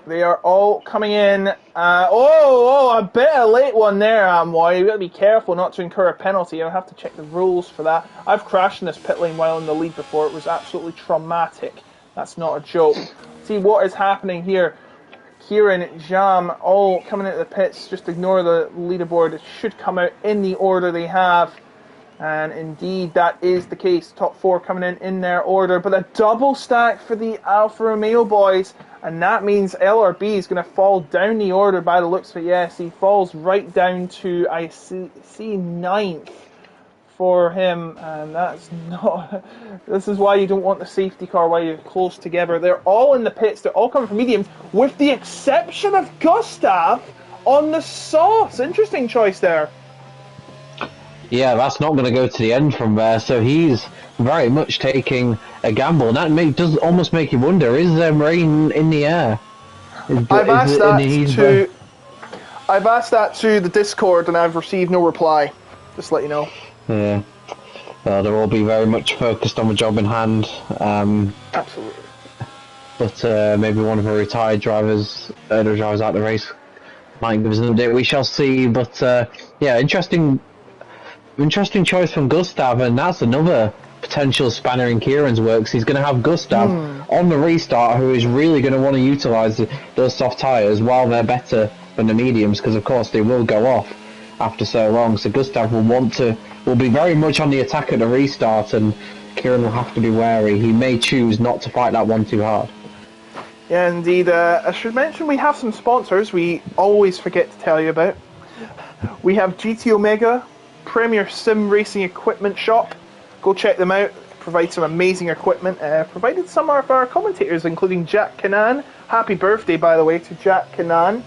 They are all coming in. A bit of a late one there, Amoy. You've got to be careful not to incur a penalty. I'll have to check the rules for that. I've crashed in this pit lane while in the lead before. It was absolutely traumatic. That's not a joke. See what is happening here. Kieran, Jam, all coming into the pits. Just ignore the leaderboard. It should come out in the order they have. And indeed, that is the case. Top four coming in their order. But a double stack for the Alfa Romeo boys. And that means LRB is going to fall down the order by the looks of it. Yes, he falls right down to, I see ninth for him. And that's not... This is why you don't want the safety car while you're close together. They're all in the pits. They're all coming from mediums, with the exception of Gustav on the sauce. Interesting choice there. Yeah, that's not going to go to the end from there. So he's very much taking a gamble. And that does almost make you wonder, is there rain in the air? I've asked that to the Discord, and I've received no reply. Just to let you know. Yeah. Well, they'll all be very much focused on the job in hand. Absolutely. But maybe one of the retired drivers, the drivers out the race, might give us an update. We shall see. But yeah, interesting choice from Gustav, and that's another potential spanner in Kieran's works. He's going to have Gustav on the restart, who is really going to want to utilise those soft tyres while they're better than the mediums, because of course they will go off after so long. So Gustav will be very much on the attack at the restart, and Kieran will have to be wary. He may choose not to fight that one too hard. Yeah, indeed. I should mention we have some sponsors we always forget to tell you about. We have GT Omega, Premier Sim Racing Equipment Shop. Go check them out. Provide some amazing equipment. Provided some of our commentators, including Jack Canan. Happy birthday, by the way, to Jack Canan.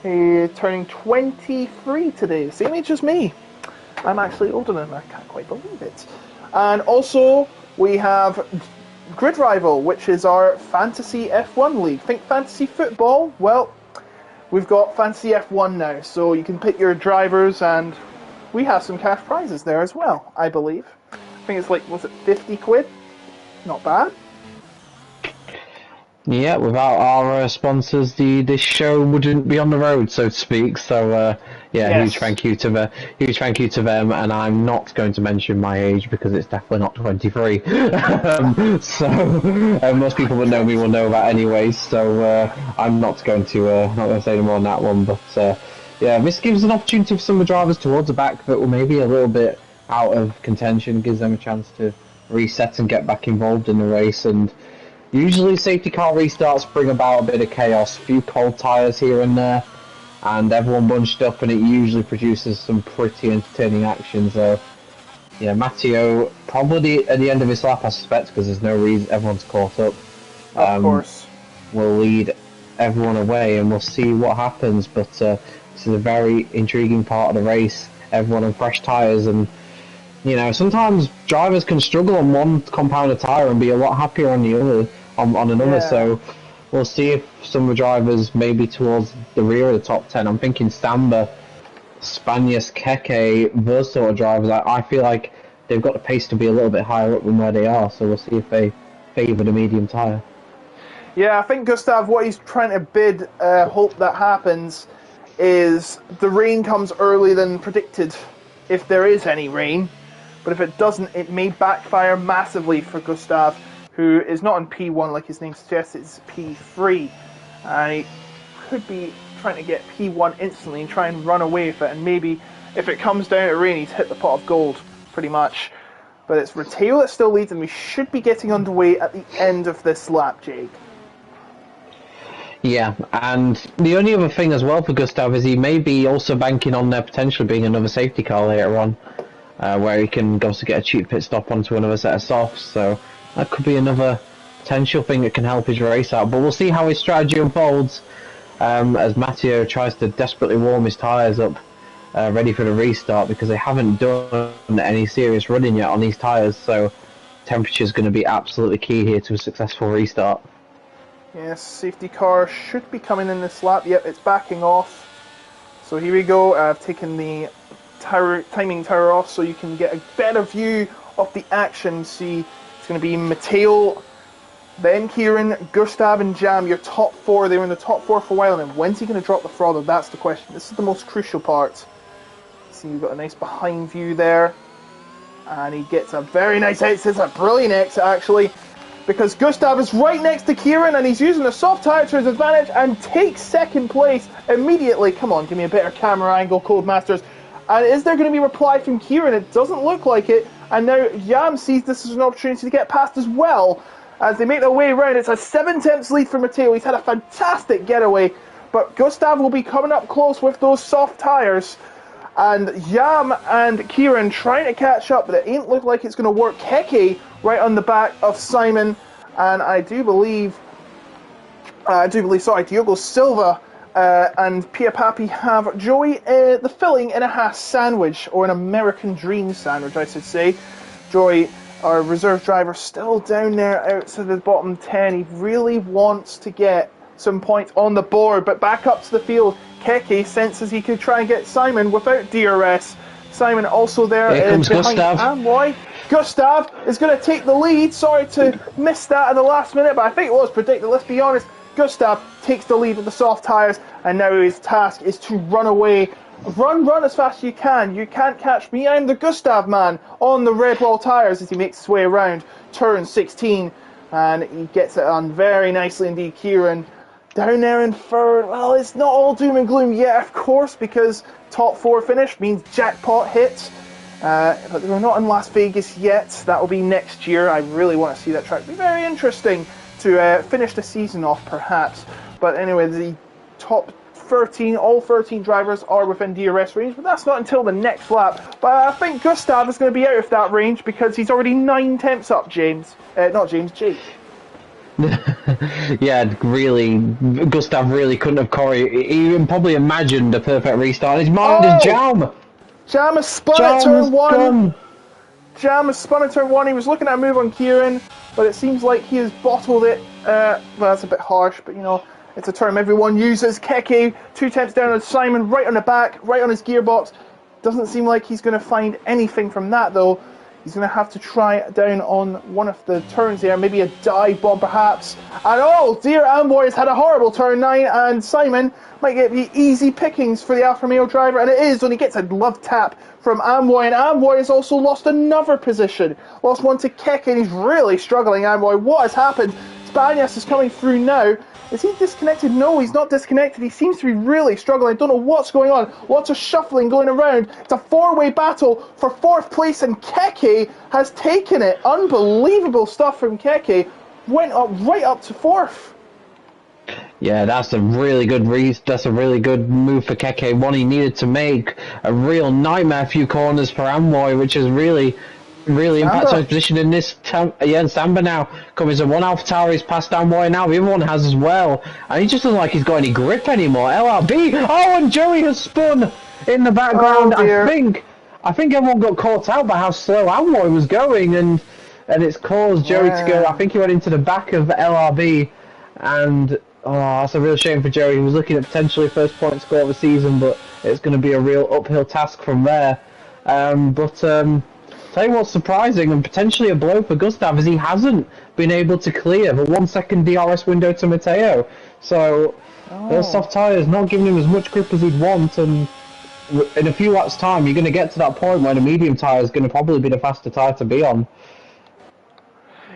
He's turning 23 today, same age as me. I'm actually older than him. I can't quite believe it. And also, we have Grid Rival, which is our Fantasy F1 League. Think Fantasy Football? Well, we've got Fantasy F1 now, so you can pick your drivers, and we have some cash prizes there as well, I believe. I think it's like, was it 50 quid? Not bad. Yeah, without our sponsors, this show wouldn't be on the road, so to speak. So yeah, Yes. huge thank you to them. And I'm not going to mention my age, because it's definitely not 23. So most people that know me will know that anyway. So I'm not going to say any more on that one. But yeah, this gives an opportunity for some of the drivers towards the back that were maybe a little bit out of contention. Gives them a chance to reset and get back involved in the race. And usually safety car restarts bring about a bit of chaos, a few cold tyres here and there, and everyone bunched up, and it usually produces some pretty entertaining action. So yeah, Matteo probably at the end of his lap, I suspect, because there's no reason, everyone's caught up. Of course. Will lead everyone away, and we'll see what happens. But this is a very intriguing part of the race. Everyone on fresh tyres, and you know, sometimes drivers can struggle on one compound of tyre and be a lot happier on the other, on another. Yeah. So we'll see if some of the drivers maybe towards the rear of the top 10. I'm thinking Stamba, Spanias, Keke, those sort of drivers. I feel like they've got the pace to be a little bit higher up than where they are. So we'll see if they favour the medium tyre. Yeah, I think Gustav, what he's trying to hope that happens is the rain comes earlier than predicted. if there is any rain. But if it doesn't, it may backfire massively for Gustav, who is not in P1 like his name suggests, it's P3. And he could be trying to get P1 instantly and try and run away with it. And maybe if it comes down to rain, he's hit the pot of gold, pretty much. But it's Matteo that still leads, and we should be getting underway at the end of this lap, Jake. Yeah, and the only other thing as well for Gustav is he may be also banking on there potentially being another safety car later on, where he can also get a cheap pit stop onto another set of softs, so that could be another potential thing that can help his race out. But we'll see how his strategy unfolds as Matteo tries to desperately warm his tyres up, ready for the restart, because they haven't done any serious running yet on these tyres, so temperature is going to be absolutely key here to a successful restart. Yes, safety car should be coming in this lap. Yep, it's backing off. So here we go. I've taken the timing tower off so you can get a better view of the action. See, it's going to be Matteo, then Kieran, Gustav and Jam, your top four. They were in the top four for a while, and when's he going to drop the throttle? That's the question. This is the most crucial part. See, you've got a nice behind view there. And he gets a very nice exit. It's a brilliant exit, actually, because Gustav is right next to Kieran, and he's using a soft tyre to his advantage and takes second place immediately. Come on, give me a better camera angle, Codemasters. And is there going to be a reply from Kieran? It doesn't look like it. And now Yam sees this as an opportunity to get past as well. As they make their way around, it's a 7/10 lead for Matteo. He's had a fantastic getaway, but Gustav will be coming up close with those soft tyres. And Yam and Kieran trying to catch up, but it ain't look like it's going to work. Keke right on the back of Simon, and I do believe, Diogo Silva and Pia Papi have Joey the filling in a Haas sandwich, or an American Dream sandwich, I should say. Joey, our reserve driver, still down there outside the bottom 10. He really wants to get some points on the board, but back up to the field. Keke senses he could try and get Simon without DRS. Simon also there comes behind Gustav. Amboy. Gustav is going to take the lead. Sorry to miss that at the last minute, but I think it was predicted. Let's be honest. Gustav takes the lead with the soft tyres, and now his task is to run away. Run as fast as you can. You can't catch me. I'm the Gustav man on the red wall tyres as he makes his way around turn 16, and he gets it on very nicely indeed. Kieran down there in third. Well, it's not all doom and gloom yet, of course, because top four finish means jackpot hit. But we're not in Las Vegas yet. That will be next year. I really want to see that track. It'll be very interesting to finish the season off, perhaps. But anyway, the top 13, all 13 drivers are within DRS range, but that's not until the next lap. But I think Gustav is going to be out of that range because he's already 9 tenths up, Jake. Yeah, really, Gustav really couldn't have even probably imagined a perfect restart. His mind is Jam! Jam has spun at turn 1. Jam has spun at turn 1. He was looking at a move on Kieran, but it seems like he has bottled it. Well, that's a bit harsh, but you know, it's a term everyone uses. Keke, 2 tenths down on Simon, right on the back, right on his gearbox. Doesn't seem like he's going to find anything from that, though. He's going to have to try down on one of the turns there, maybe a dive bomb perhaps. And oh dear, Amboy has had a horrible turn 9, and Simon might get the easy pickings for the Alfa Romeo driver, and it is when he gets a love tap from Amboy, and Amboy has also lost another position. Lost one to Keke, and he's really struggling, Amboy. What has happened? Spanias is coming through now. Is he disconnected? No, he's not disconnected. He seems to be really struggling. I don't know what's going on. Lots of shuffling going around. It's a 4-way battle for 4th place, and Keke has taken it. Unbelievable stuff from Keke. Went up right up to 4th. Yeah, that's a really good move for Keke. One he needed to make. A real nightmare few corners for Amboy, which is really impacts his position in this. And Samba now comes in one AlphaTauri. He's passed Amboy now. The other one has as well, and he just doesn't like he's got any grip anymore. LRB. Oh, and Joey has spun in the background. Oh, I think everyone got caught out by how slow Amboy was going, and it's caused Joey to go. I think he went into the back of LRB, and that's a real shame for Joey. He was looking at potentially first point score of the season, but it's going to be a real uphill task from there. Tell you what's surprising and potentially a blow for Gustav is he hasn't been able to clear the 1 second DRS window to Matteo. So those soft tyres not giving him as much grip as he'd want, and in a few laps' time, you're going to get to that point where the medium tyre is going to probably be the faster tyre to be on.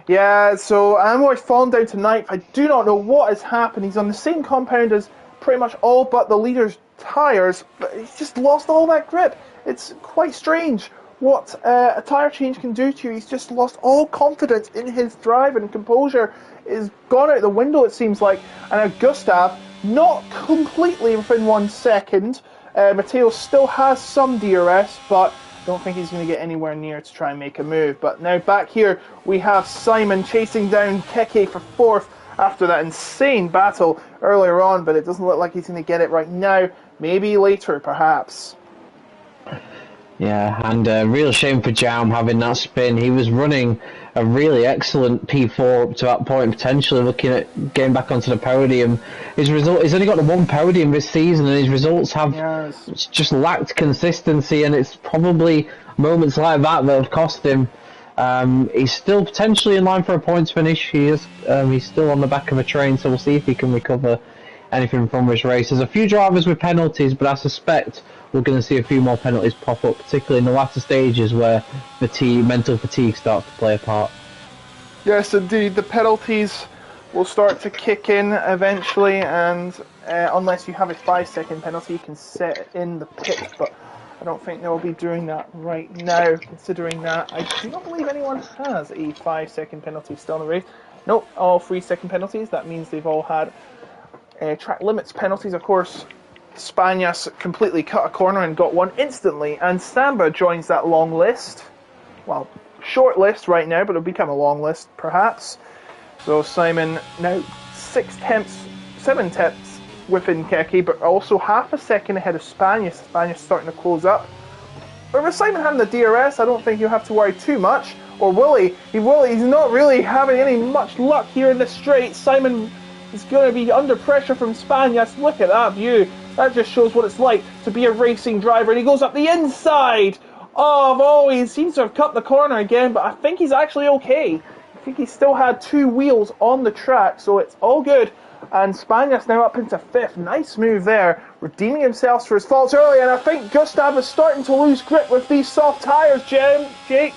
Yeah, so Amroy's fallen down to ninth. I do not know what has happened. He's on the same compound as pretty much all but the leader's tyres, but he's just lost all that grip. It's quite strange what a tyre change can do to you. He's just lost all confidence in his drive, and composure is gone out the window, it seems like. And now Gustav, not completely within 1 second. Matteo still has some DRS, but I don't think he's going to get anywhere near to try and make a move. But now back here, we have Simon chasing down Keke for 4th after that insane battle earlier on, but it doesn't look like he's going to get it right now. Maybe later, perhaps. Yeah, and a real shame for Jam having that spin. He was running a really excellent P4 up to that point, potentially looking at getting back onto the podium. He's only got the 1 podium this season, and his results have just lacked consistency, and it's probably moments like that that have cost him. He's still potentially in line for a points finish. He's still on the back of a train, so we'll see if he can recover anything from this race. There's a few drivers with penalties, but I suspect we're going to see a few more penalties pop up, particularly in the latter stages where mental fatigue starts to play a part. Yes, indeed. The penalties will start to kick in eventually, and unless you have a 5-second penalty, you can set it in the pit, but I don't think they'll be doing that right now, considering that I do not believe anyone has a 5-second penalty still in the race. Nope, all 3-second penalties. That means they've all had track limits penalties. Of course, Spanias completely cut a corner and got one instantly, and Samba joins that long list. Well, short list right now, but it'll become a long list perhaps. So Simon now 7 tenths within Keke, but also half a second ahead of Spanias. Spanias starting to close up. But with Simon having the DRS, I don't think he'll have to worry too much. Or will he? He's not really having any much luck here in the straight. Simon is going to be under pressure from Spanias. Look at that view. That just shows what it's like to be a racing driver. And he goes up the inside he seems to have cut the corner again, but I think he's actually okay. I think he still had 2 wheels on the track, so it's all good. And Spanias now up into 5th. Nice move there, redeeming himself for his faults earlier. And I think Gustav is starting to lose grip with these soft tyres, Jake.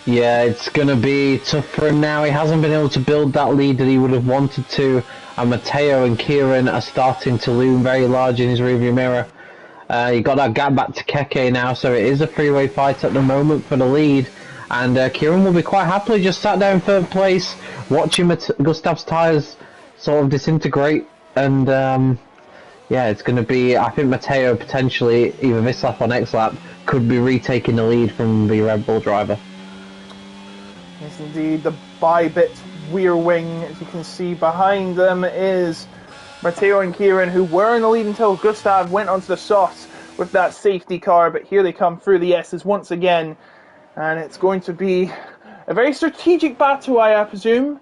Yeah, it's going to be tough for him now. He hasn't been able to build that lead that he would have wanted to. And Matteo and Kieran are starting to loom very large in his rearview mirror. You got that gap back to Keke now, so it is a three-way fight at the moment for the lead. And Kieran will be quite happily just sat down 3rd place, watching Gustav's tyres sort of disintegrate. And yeah, it's going to be, I think Matteo potentially, either this lap or next lap, could be retaking the lead from the Red Bull driver. Yes, indeed. The Bybit rear wing, as you can see behind them, is Matteo and Kieran, who were in the lead until Gustav went onto the softs with that safety car, but here they come through the S's once again, and it's going to be a very strategic battle, I presume,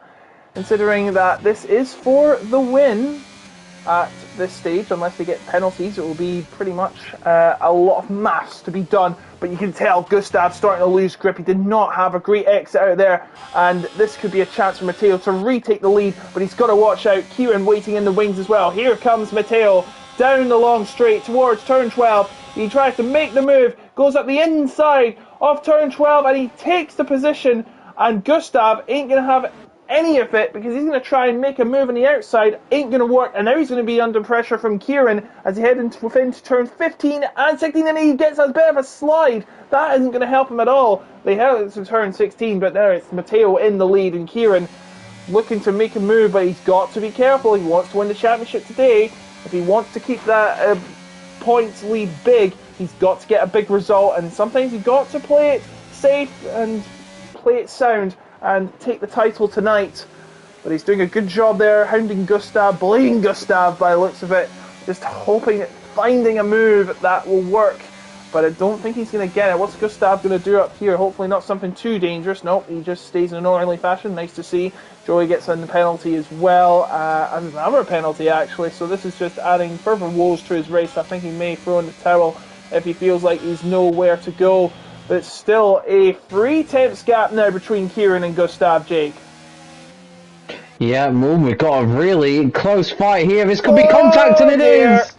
considering that this is for the win at this stage. Unless they get penalties, it will be pretty much a lot of maths to be done. But you can tell Gustav's starting to lose grip. He did not have a great exit out there, and this could be a chance for Matteo to retake the lead, but he's got to watch out. Kieran waiting in the wings as well. Here comes Matteo down the long straight towards turn 12. He tries to make the move, goes up the inside of turn 12, and he takes the position, and Gustav ain't going to have any of it because he's going to try and make a move on the outside. Ain't going to work, and now he's going to be under pressure from Kieran as he heads within turn 15 and 16, and he gets a bit of a slide. That isn't going to help him at all. They held it to turn 16, but there it's Matteo in the lead, and Kieran looking to make a move, but he's got to be careful. He wants to win the championship today. If he wants to keep that points lead big, he's got to get a big result, and sometimes you've got to play it safe and play it sound and take the title tonight. But he's doing a good job there, hounding Gustav, bullying Gustav by the looks of it, just hoping, finding a move that will work. But I don't think he's going to get it. What's Gustav going to do up here? Hopefully not something too dangerous. Nope, he just stays in an orderly fashion. Nice to see. Joey gets a penalty as well. Another penalty, actually. So this is just adding further woes to his race. I think he may throw in the towel if he feels like he's nowhere to go. But it's still a 3 tenths gap now between Kieran and Gustav, Jake. Yeah, we've got a really close fight here. This could be contact, and it is!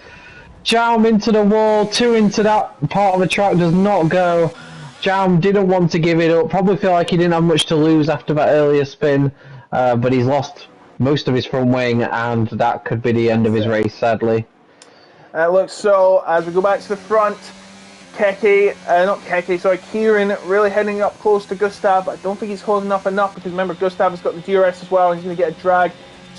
Jaum into the wall, 2 into that part of the track does not go. Jaum didn't want to give it up, probably feel like he didn't have much to lose after that earlier spin, but he's lost most of his front wing, and that could be the end of his race, sadly. It looks so. As we go back to the front, Kieran really heading up close to Gustav. I don't think he's holding up enough because remember, Gustav has got the DRS as well, and he's going to get a drag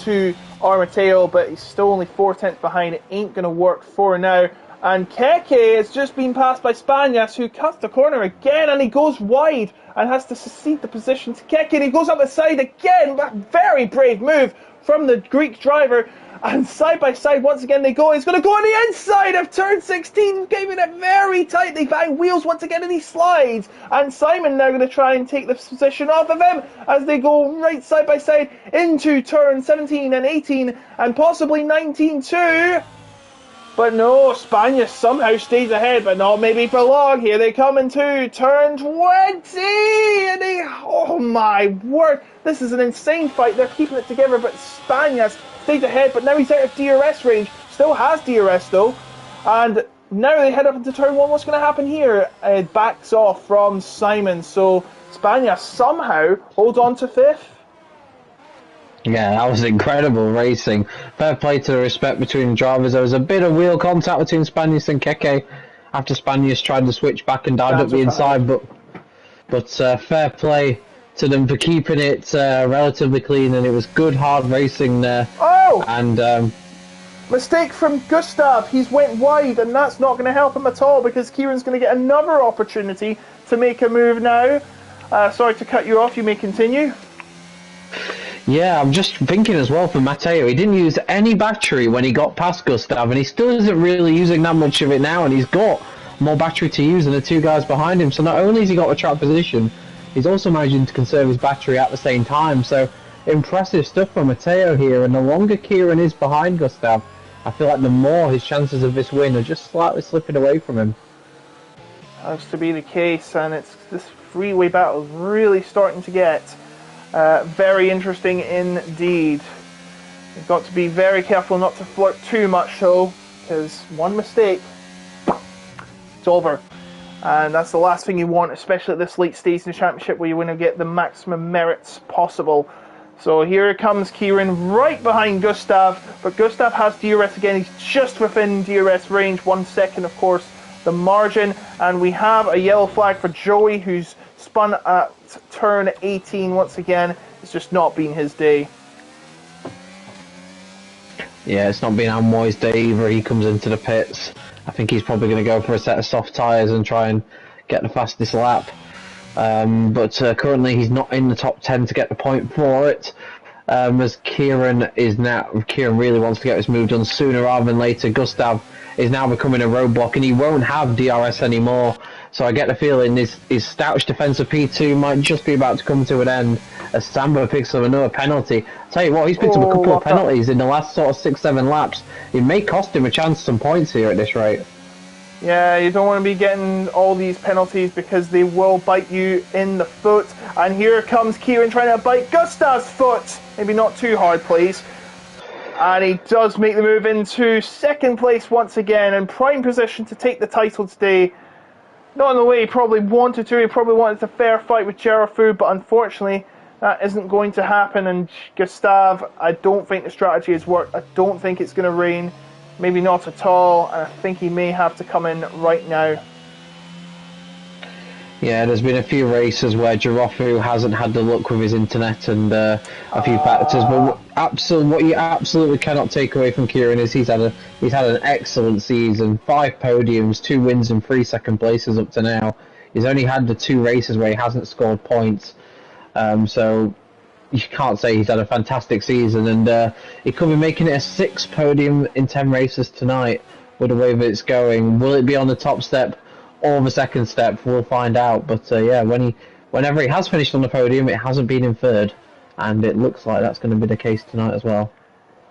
to Armateo, but he's still only 4/10 behind. It ain't going to work for now. And Keke has just been passed by Spanias, who cuts the corner again, and he goes wide and has to cede the position to Keke, and he goes up the side again. A very brave move from the Greek driver. And side by side, once again, they go. He's going to go on the inside of turn 16, giving it very tight. They bang wheels once again, and he slides. And Simon now going to try and take the position off of him as they go right side by side into turn 17 and 18 and possibly 19 too. But no, Spanish somehow stays ahead, but not maybe for long. Here they come into turn 20, and oh my word, this is an insane fight. They're keeping it together, but Spanish stays ahead, but now he's out of DRS range. Still has DRS though, and now they head up into turn 1. What's going to happen here? It backs off from Simon, so Spanish somehow holds on to 5th. Yeah, that was incredible racing. Fair play to the respect between the drivers. There was a bit of wheel contact between Spanias and Keke after Spanias tried to switch back and dived up the inside, but fair play to them for keeping it relatively clean, and it was good, hard racing there. Oh! And mistake from Gustav. He's went wide, and that's not going to help him at all because Kieran's going to get another opportunity to make a move now. Sorry to cut you off. You may continue. Yeah, I'm just thinking as well for Matteo. He didn't use any battery when he got past Gustav, and he still isn't really using that much of it now, and he's got more battery to use than the 2 guys behind him. So not only has he got the track position, he's also managing to conserve his battery at the same time. So impressive stuff from Matteo here, and the longer Kieran is behind Gustav, I feel like the more his chances of this win are just slightly slipping away from him. Has to be the case, and it's this freeway battle is really starting to get very interesting indeed. You've got to be very careful not to flirt too much though, because one mistake, it's over. And that's the last thing you want, especially at this late stage in the championship where you want to get the maximum merits possible. So here comes Kieran right behind Gustav, but Gustav has DRS again. He's just within DRS range, 1 second of course the margin, and we have a yellow flag for Joey, who's spun at turn 18 once again. It's just not been his day. Yeah, it's not been Amoy's day either. He comes into the pits. I think he's probably going to go for a set of soft tyres and try and get the fastest lap. But currently he's not in the top 10 to get the point for it. As Kieran really wants to get this move done sooner rather than later. Gustav is now becoming a roadblock, and he won't have DRS anymore. So I get the feeling his stoutish defensive P2 might just be about to come to an end as Sambo picks up another penalty. Tell you what, he's picked up a couple of penalties in the last sort of 6-7 laps. It may cost him a chance some points here at this rate. Yeah, you don't want to be getting all these penalties because they will bite you in the foot. And here comes Kieran trying to bite Gustav's foot. Maybe not too hard, please. And he does make the move into second place once again in prime position to take the title today. Not in the way he probably wanted to. He probably wanted a fair fight with Jerafu, but unfortunately that isn't going to happen. And Gustav, I don't think the strategy has worked. I don't think it's going to rain. Maybe not at all, and I think he may have to come in right now. Yeah, there's been a few races where Jerafu hasn't had the luck with his internet and a few factors, but what you absolutely cannot take away from Kieran is he's had an excellent season. 5 podiums, 2 wins and 3 second places up to now. He's only had the 2 races where he hasn't scored points, so you can't say he's had a fantastic season, and he could be making it a 6th podium in 10 races tonight with the way that it's going. Will it be on the top step or the second step? We'll find out. But yeah, whenever he has finished on the podium, it hasn't been in 3rd, and it looks like that's going to be the case tonight as well.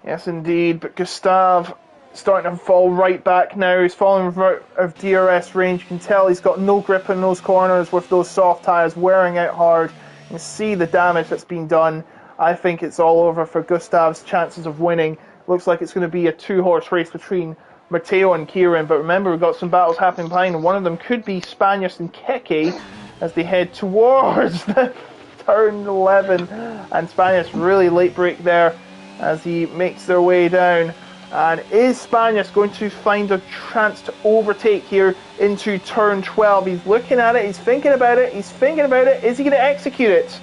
Yes, indeed. But Gustav starting to fall right back now. He's falling out of DRS range. You can tell he's got no grip in those corners with those soft tyres wearing out hard. You can see the damage that's been done. I think it's all over for Gustav's chances of winning. Looks like it's going to be a 2-horse race between Matteo and Kieran, but remember we've got some battles happening behind, and one of them could be Spaniards and Keke as they head towards the turn 11, and Spaniards really late break there as he makes their way down. And is Spaniards going to find a chance to overtake here into turn 12? He's looking at it, he's thinking about it, is he going to execute it?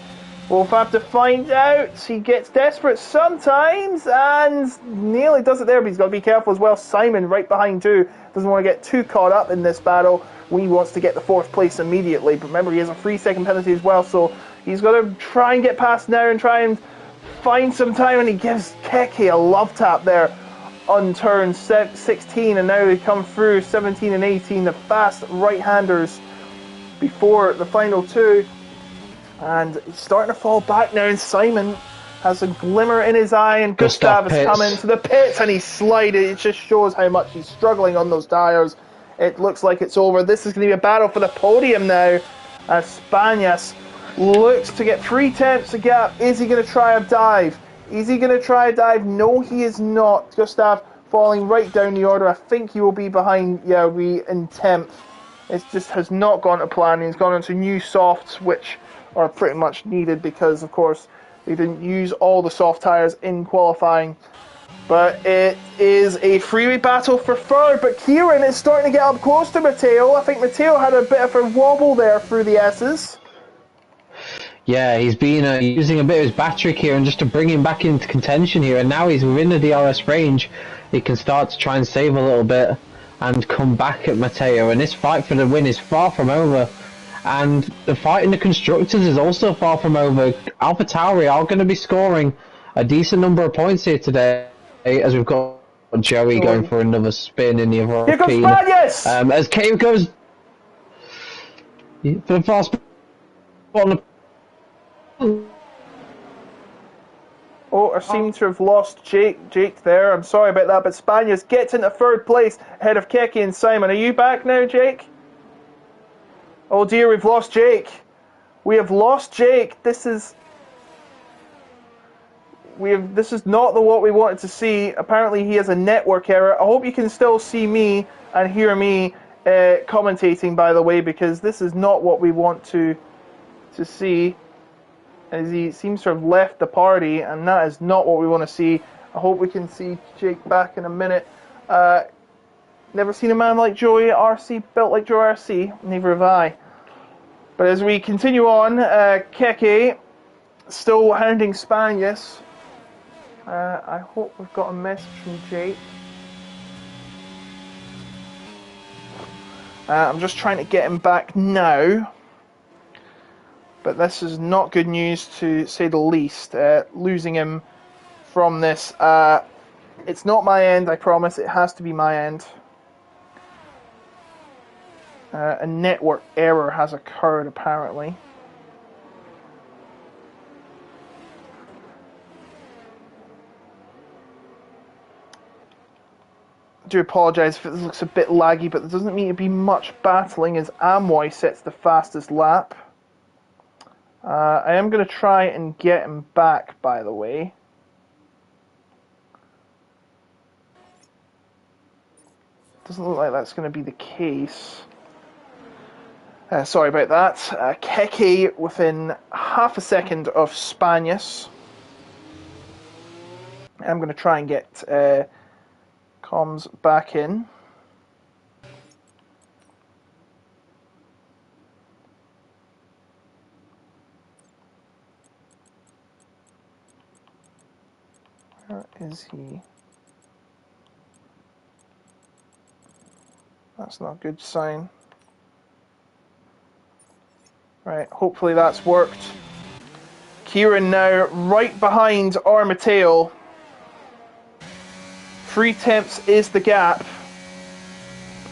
We'll have to find out. He gets desperate sometimes and nearly does it there, but he's got to be careful as well. Simon right behind too. Doesn't want to get too caught up in this battle. He wants to get the 4th place immediately, but remember he has a 3-second penalty as well, so he's got to try and get past now and try and find some time, and he gives Keke a love tap there on turn 16, and now they come through 17 and 18, the fast right-handers before the final 2. And he's starting to fall back now, and Simon has a glimmer in his eye, and Gustav has come into the pits, and he's slided. It just shows how much he's struggling on those tires. It looks like it's over. This is going to be a battle for the podium now, as Spanias looks to get 3 tenths a gap. Is he going to try a dive? No, he is not. Gustav falling right down the order. I think he will be behind Yaoui in 10th. It just has not gone to plan. He's gone into new softs, which are pretty much needed because, of course, they didn't use all the soft tyres in qualifying. But it is a freeway battle for 3rd, but Kieran is starting to get up close to Matteo. I think Matteo had a bit of a wobble there through the S's. Yeah, he's been using a bit of his battery here and just to bring him back into contention here, and now he's within the DRS range. He can start to try and save a little bit and come back at Matteo, and this fight for the win is far from over. And the fight in the Constructors is also far from over. AlphaTauri are going to be scoring a decent number of points here today, as we've got Joey going for another spin in the other Here comes Spanias! As Cave goes for the fast spot on the... Oh, I seem to have lost Jake there. I'm sorry about that, but Spanias gets into 3rd place ahead of Keke and Simon. Are you back now, Jake? Oh dear, we've lost Jake. We have lost Jake. This is not what we wanted to see. Apparently he has a network error. I hope you can still see me and hear me commentating, by the way, because this is not what we want to see, as he seems to have left the party, and that is not what we want to see. I hope we can see Jake back in a minute. Never seen a man like Joey RC, built like Joe RC, neither have I. But as we continue on, Keke still hounding Spanias. I hope we've got a message from Jake. I'm just trying to get him back now. But this is not good news, to say the least. Losing him from this. It's not my end, I promise. It has to be my end. A network error has occurred, apparently. I do apologise if it looks a bit laggy, but there doesn't need to be much battling as Amoy sets the fastest lap. I am going to try and get him back, by the way. Doesn't look like that's going to be the case. Sorry about that. Keke within half a second of Spanias. I'm going to try and get comms back in. Where is he? That's not a good sign. Right, hopefully that's worked. Kieran now right behind our Matteo. 3 tenths is the gap.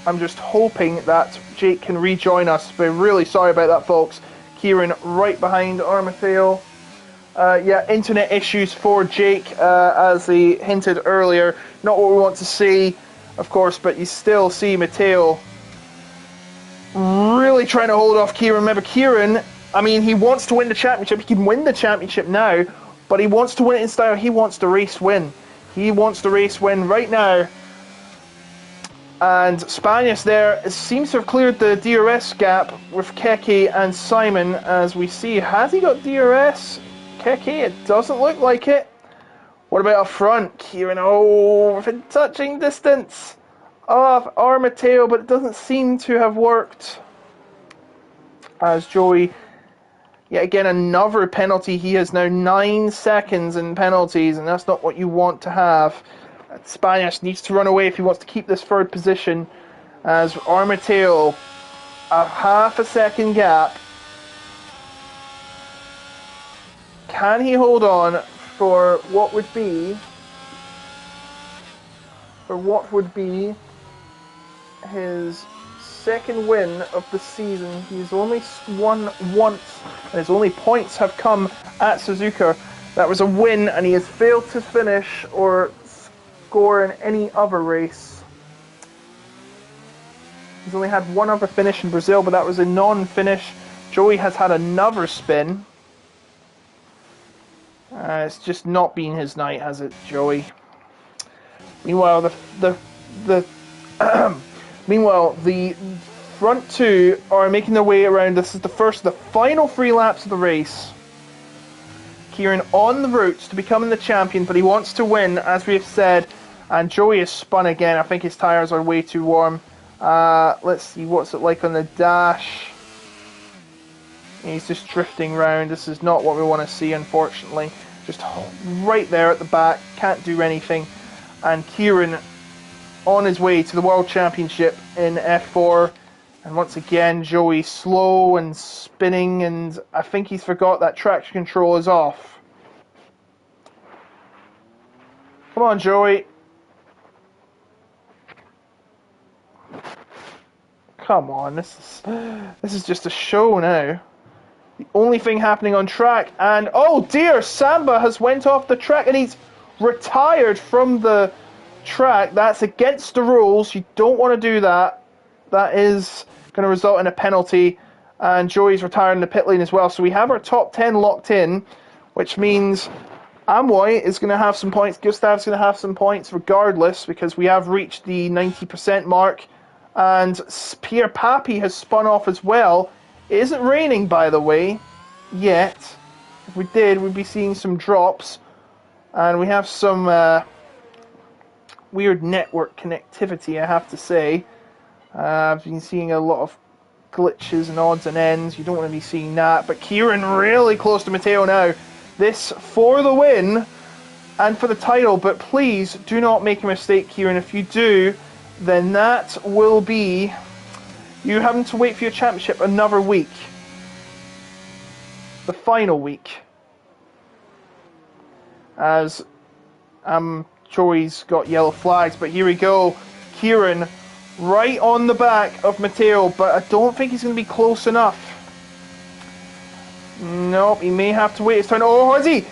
I'm just hoping that Jake can rejoin us. We're really sorry about that, folks. Kieran right behind our Matteo. Yeah, internet issues for Jake, as he hinted earlier. Not what we want to see, of course, but you still see Matteo really trying to hold off Kieran. Remember, Kieran, I mean, he wants to win the championship. He can win the championship now, but he wants to win it in style. He wants the race win. He wants the race win right now. And Spanias there seems to have cleared the DRS gap with Keke and Simon, as we see. Has he got DRS? Keke, it doesn't look like it. What about up front? Kieran, within touching distance of Armateo, but it doesn't seem to have worked. As Joey, yet again, another penalty. He has now 9 seconds in penalties, and that's not what you want to have. Spanish needs to run away if he wants to keep this third position, as Armateo, a half a second gap. Can he hold on for what would be his second win of the season? He's only won once, and his only points have come at Suzuka. That was a win, and he has failed to finish or score in any other race. He's only had one other finish in Brazil, but that was a non-finish. Joey has had another spin. It's just not been his night, has it, Joey? Meanwhile, the front two are making their way around. This is the final 3 laps of the race. Kieran on the route to becoming the champion, but he wants to win, as we have said. And Joey is spun again. I think his tyres are way too warm. Let's see what's it like on the dash. He's just drifting round. This is not what we want to see, unfortunately. Just right there at the back. Can't do anything. And Kieran on his way to the World Championship in F4. And once again, Joey slow and spinning. And I think he's forgot that traction control is off. Come on, Joey. Come on, this is just a show now. The only thing happening on track, and oh dear, Samba has went off the track and he's retired from the track. That's against the rules. You don't want to do that. That is going to result in a penalty, and Joey's retired in the pit lane as well. So we have our top 10 locked in, which means Amoy is going to have some points. Gustav's going to have some points regardless, because we have reached the 90% mark. And Pierre Papi has spun off as well. It isn't raining, by the way, yet. If we did, we'd be seeing some drops. And we have some weird network connectivity, I have to say. I've been seeing a lot of glitches and odds and ends. You don't want to be seeing that. But Kieran really close to Matteo now. This for the win and for the title. But please do not make a mistake, Kieran. If you do, then that will be you having to wait for your championship another week. The final week. As Joey's got yellow flags, but here we go. Kieran right on the back of Matteo, but I don't think he's going to be close enough. Nope, he may have to wait his turn. Oh, is he?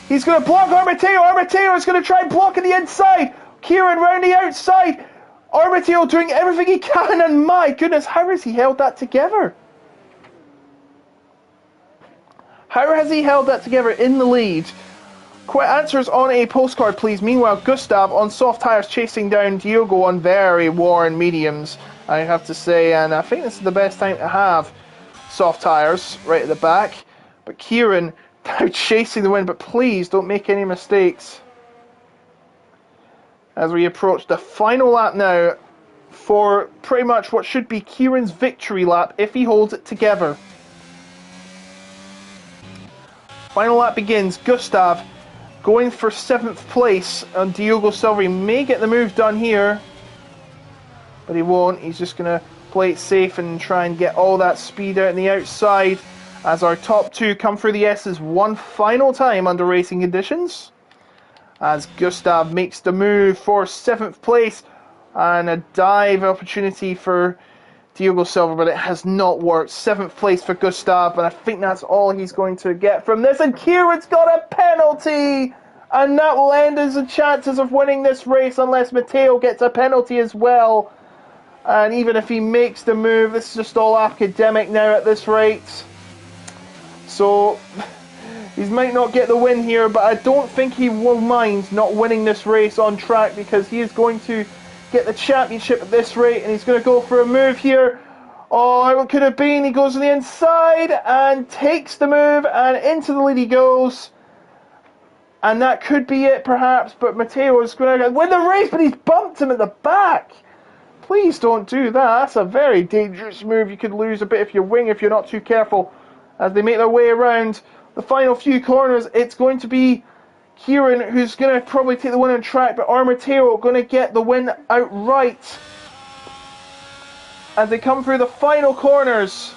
He's going to block Armateo. Armateo is going to try and block on the inside. Kieran round the outside. Armateo doing everything he can, and my goodness, how has he held that together? How has he held that together in the lead? Answers on a postcard, please. Meanwhile, Gustav on soft tyres chasing down Diogo on very worn mediums, I have to say, and I think this is the best time to have soft tyres right at the back. But Kieran now chasing the win, but please don't make any mistakes. As we approach the final lap now for pretty much what should be Kieran's victory lap if he holds it together. Final lap begins. Gustav going for 7th place, and Diogo Silva may get the move done here, but he won't. He's just going to play it safe and try and get all that speed out on the outside as our top 2 come through the S's one final time under racing conditions. As Gustav makes the move for 7th place, and a dive opportunity for Diogo Silva, but it has not worked. 7th place for Gustav, and I think that's all he's going to get from this. And Kieran's got a penalty, and that will end his chances of winning this race unless Matteo gets a penalty as well. And even if he makes the move, this is just all academic now at this rate. So he might not get the win here, but I don't think he will mind not winning this race on track, because he is going to get the championship at this rate, and he's going to go for a move here. Oh, it could have been. He goes on the inside and takes the move, and into the lead he goes. And that could be it, perhaps, but Matteo is going to win the race, but he's bumped him at the back. Please don't do that. That's a very dangerous move. You could lose a bit of your wing if you're not too careful. As they make their way around the final few corners, it's going to be Kieran who's going to probably take the win on track, but Matteo going to get the win outright. As they come through the final corners,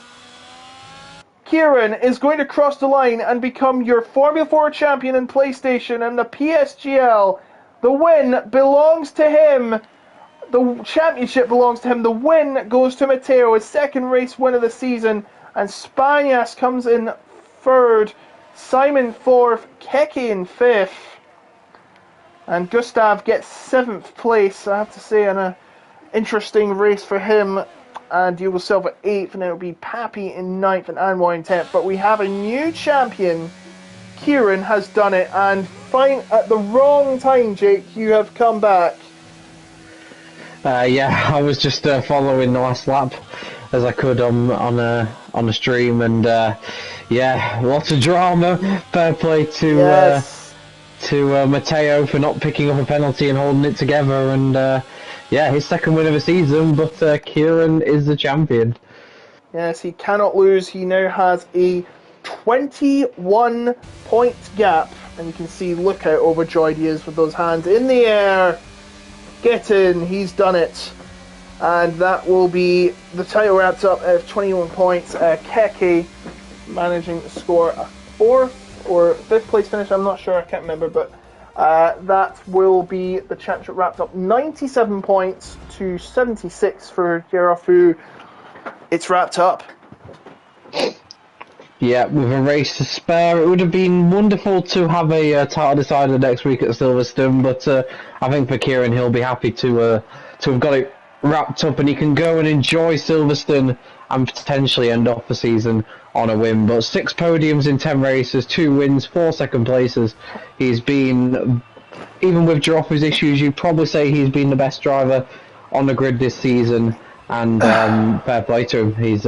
Kieran is going to cross the line and become your Formula 4 champion in PlayStation and the PSGL. The win belongs to him. The championship belongs to him. The win goes to Matteo, his second race win of the season. And Spanias comes in third. Simon fourth. Keke in fifth. And Gustav gets seventh place. I have to say, an interesting race for him. And Diogo Silva 8th, and it'll be Pappy in 9th and Anwar in 10th. But we have a new champion. Kieran has done it, and fine at the wrong time, Jake. You have come back. Yeah, I was just following the last lap as I could on the stream, and yeah, lots of drama. Fair play to Matteo for not picking up a penalty and holding it together, and. Yeah, his second win of the season, but Kieran is the champion. Yes, he cannot lose. He now has a 21-point gap. And you can see, look how overjoyed he is with those hands in the air. Get in, he's done it. And that will be the title wrapped up at 21 points. Keke managing to score a 4th or 5th place finish, I'm not sure, I can't remember, but... that will be the championship wrapped up. 97 points to 76 for Gerafu. It's wrapped up. Yeah, with a race to spare. It would have been wonderful to have a title decided next week at Silverstone, but I think for Kieran, he'll be happy to have got it wrapped up, and he can go and enjoy Silverstone and potentially end off the season on a win. But 6 podiums in 10 races, 2 wins, 4 second places. He's been, even with Giraffe's issues, you'd probably say he's been the best driver on the grid this season. And fair play to him. He's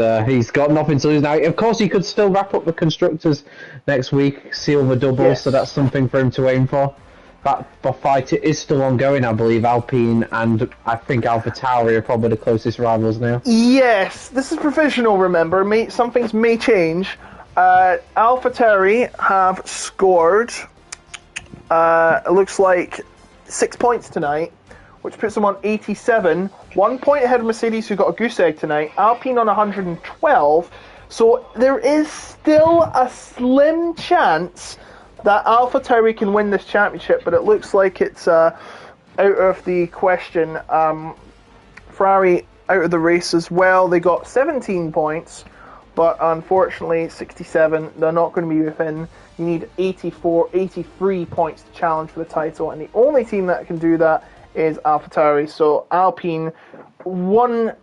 got nothing to lose now. Of course, he could still wrap up the constructors next week, seal the double. Yes. So that's something for him to aim for. That fight is still ongoing, I believe. Alpine and I think AlphaTauri are probably the closest rivals now. Yes, this is provisional, remember. Some things may change. AlphaTauri have scored, it looks like, 6 points tonight, which puts them on 87. 1 point ahead of Mercedes, who got a goose egg tonight. Alpine on 112. So there is still a slim chance that AlphaTauri can win this championship, but it looks like it's out of the question. Ferrari out of the race as well. They got 17 points, but unfortunately 67. They're not going to be within. You need 83 points to challenge for the title, and the only team that can do that is AlphaTauri. So Alpine one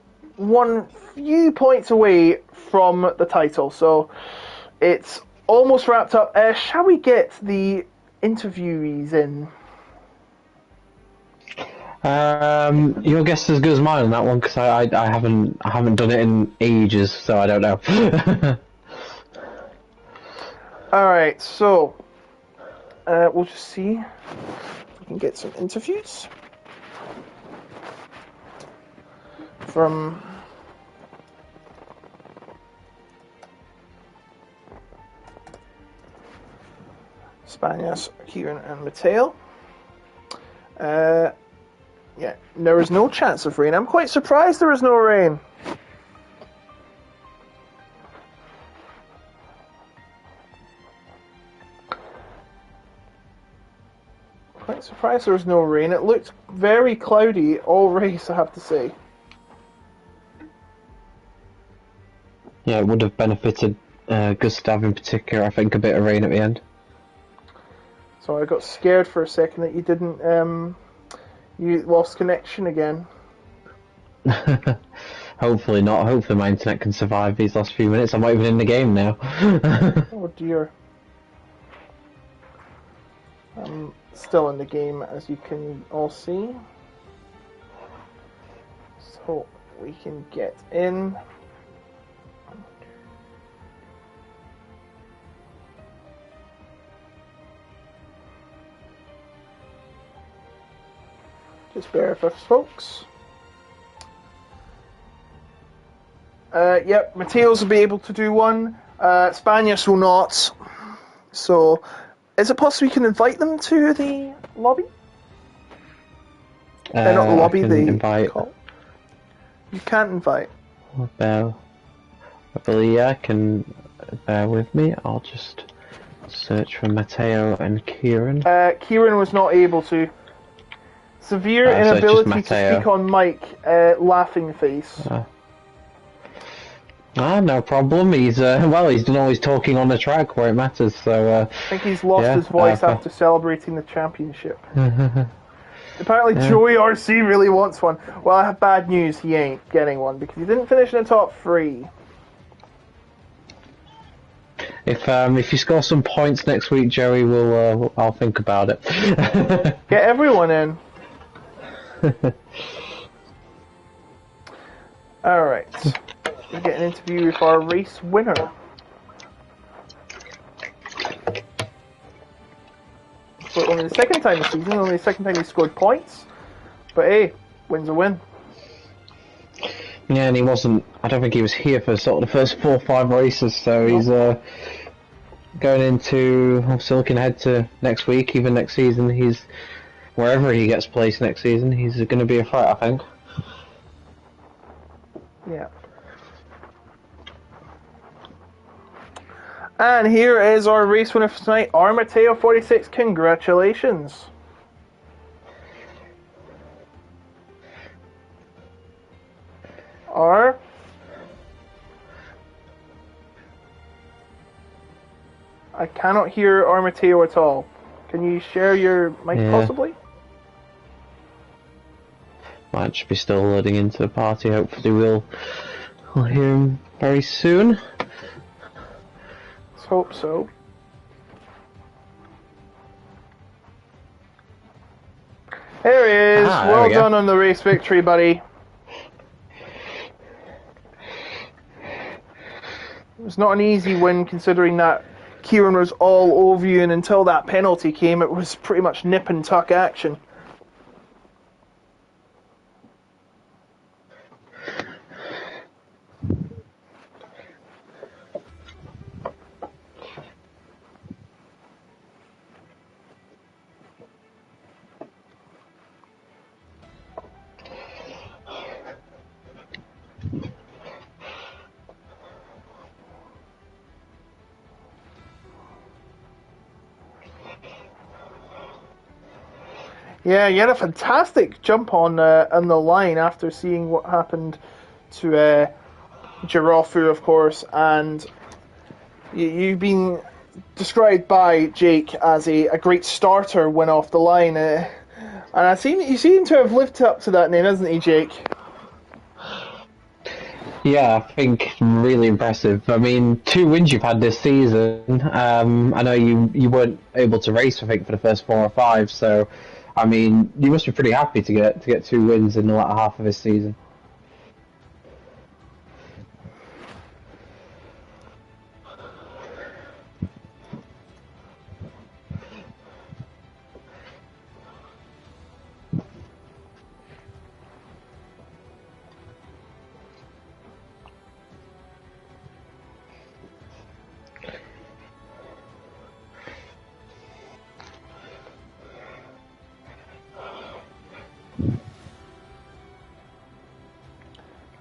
few points away from the title. So it's almost wrapped up. Shall we get the interviewees in? Your guess is as good as mine on that one, because I haven't done it in ages, so I don't know. Alright, so we'll just see if we can get some interviews from Spanias, Kieran and Matteo. Yeah, there is no chance of rain. I'm quite surprised there is no rain. Quite surprised there was no rain. It looked very cloudy all race, I have to say. Yeah, it would have benefited Gustav in particular, I think, a bit of rain at the end. So I got scared for a second that you didn't, you lost connection again. Hopefully not. Hopefully my internet can survive these last few minutes. I'm not even in the game now. Oh dear. I'm still in the game, as you can all see. So we can get in. Just bear with us, folks. Yep, Mateos will be able to do one. Spanius will not. So, is it possible you can invite them to the lobby? Not the lobby, I can the invite. call. You can't invite. I believe I can. Bear with me. I'll just search for Matteo and Kieran. Kieran was not able to. Severe So it's just inability to Matteo. speak on mic. Laughing face. No problem. He's he's done all his talking on the track where it matters. So I think he's lost his voice after celebrating the championship. Apparently, Joey RC really wants one. Well, I have bad news. He ain't getting one because he didn't finish in the top 3. If you score some points next week, Joey, I'll think about it. Get everyone in. Alright. We get an interview with our race winner. For only the second time this season, only the second time he scored points. But hey, win's a win. Yeah, and he wasn't. I don't think he was here for sort of the first 4 or 5 races, so he's going into. Obviously, looking ahead to next week, even next season. He's wherever he gets placed next season, he's going to be a threat, I think. Yeah. And here is our race winner for tonight, Mateo 46. Congratulations. R. I cannot hear Mateo at all. Can you share your mic possibly? Might just be still loading into the party. Hopefully we'll hear him very soon. Let's hope so. There he is. Well done on the race victory, buddy. It was not an easy win considering that Kieran was all over you, and until that penalty came, it was pretty much nip and tuck action. Yeah, you had a fantastic jump on the line after seeing what happened to Giraffu, of course, and you've been described by Jake as a great starter when off the line, and you seem to have lived up to that name, hasn't he, Jake? Yeah, I think really impressive. I mean, 2 wins you've had this season. I know you weren't able to race, I think, for the first 4 or 5, so I mean, you must be pretty happy to get 2 wins in the latter half of this season.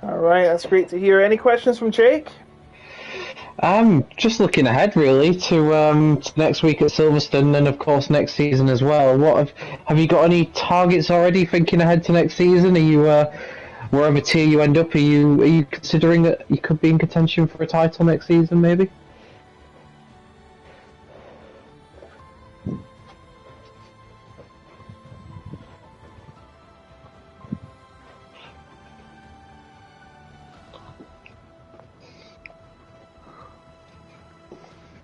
Alright, that's great to hear. Any questions from Jake? Just looking ahead really to next week at Silverstone, and of course next season as well. What have you got any targets already? Thinking ahead to next season, are you wherever tier you end up? Are you considering that you could be in contention for a title next season, maybe?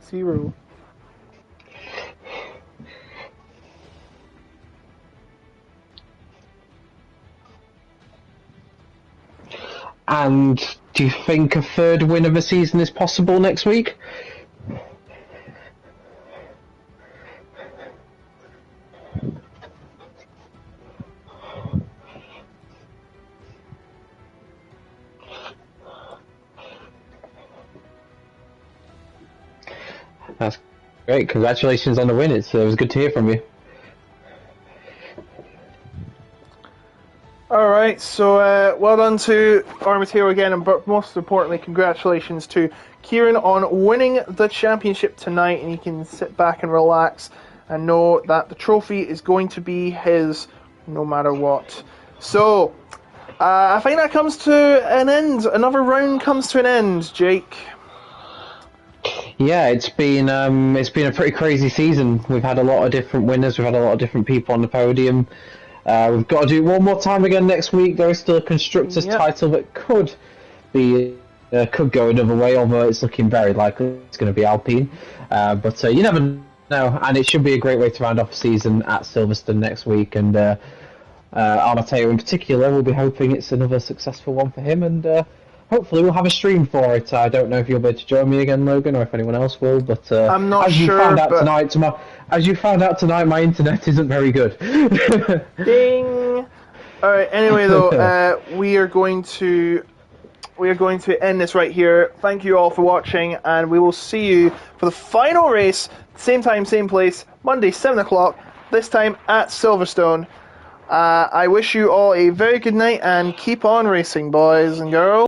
Zero. And do you think a third win of the season is possible next week? That's great. Congratulations on the win. It was good to hear from you. Alright, so well done to our Mateo again, and most importantly, congratulations to Kieran on winning the championship tonight, and he can sit back and relax and know that the trophy is going to be his no matter what. So, I think that comes to an end. Another round comes to an end, Jake. Yeah, it's been a pretty crazy season. We've had a lot of different winners. We've had a lot of different people on the podium. We've got to do it one more time again next week. There is still a constructors title that could go another way, although it's looking very likely it's going to be Alpine. But you never know, and it should be a great way to round off the season at Silverstone next week. And Armateo in particular, we'll be hoping it's another successful one for him, and hopefully we'll have a stream for it. I don't know if you'll be able to join me again, Logan, or if anyone else will, but I'm not as you sure, found out but... tonight, my internet isn't very good. Ding! Alright, anyway though, we are going to end this right here. Thank you all for watching, and we will see you for the final race, same time, same place, Monday, 7 o'clock, this time at Silverstone. I wish you all a very good night, and keep on racing, boys and girls.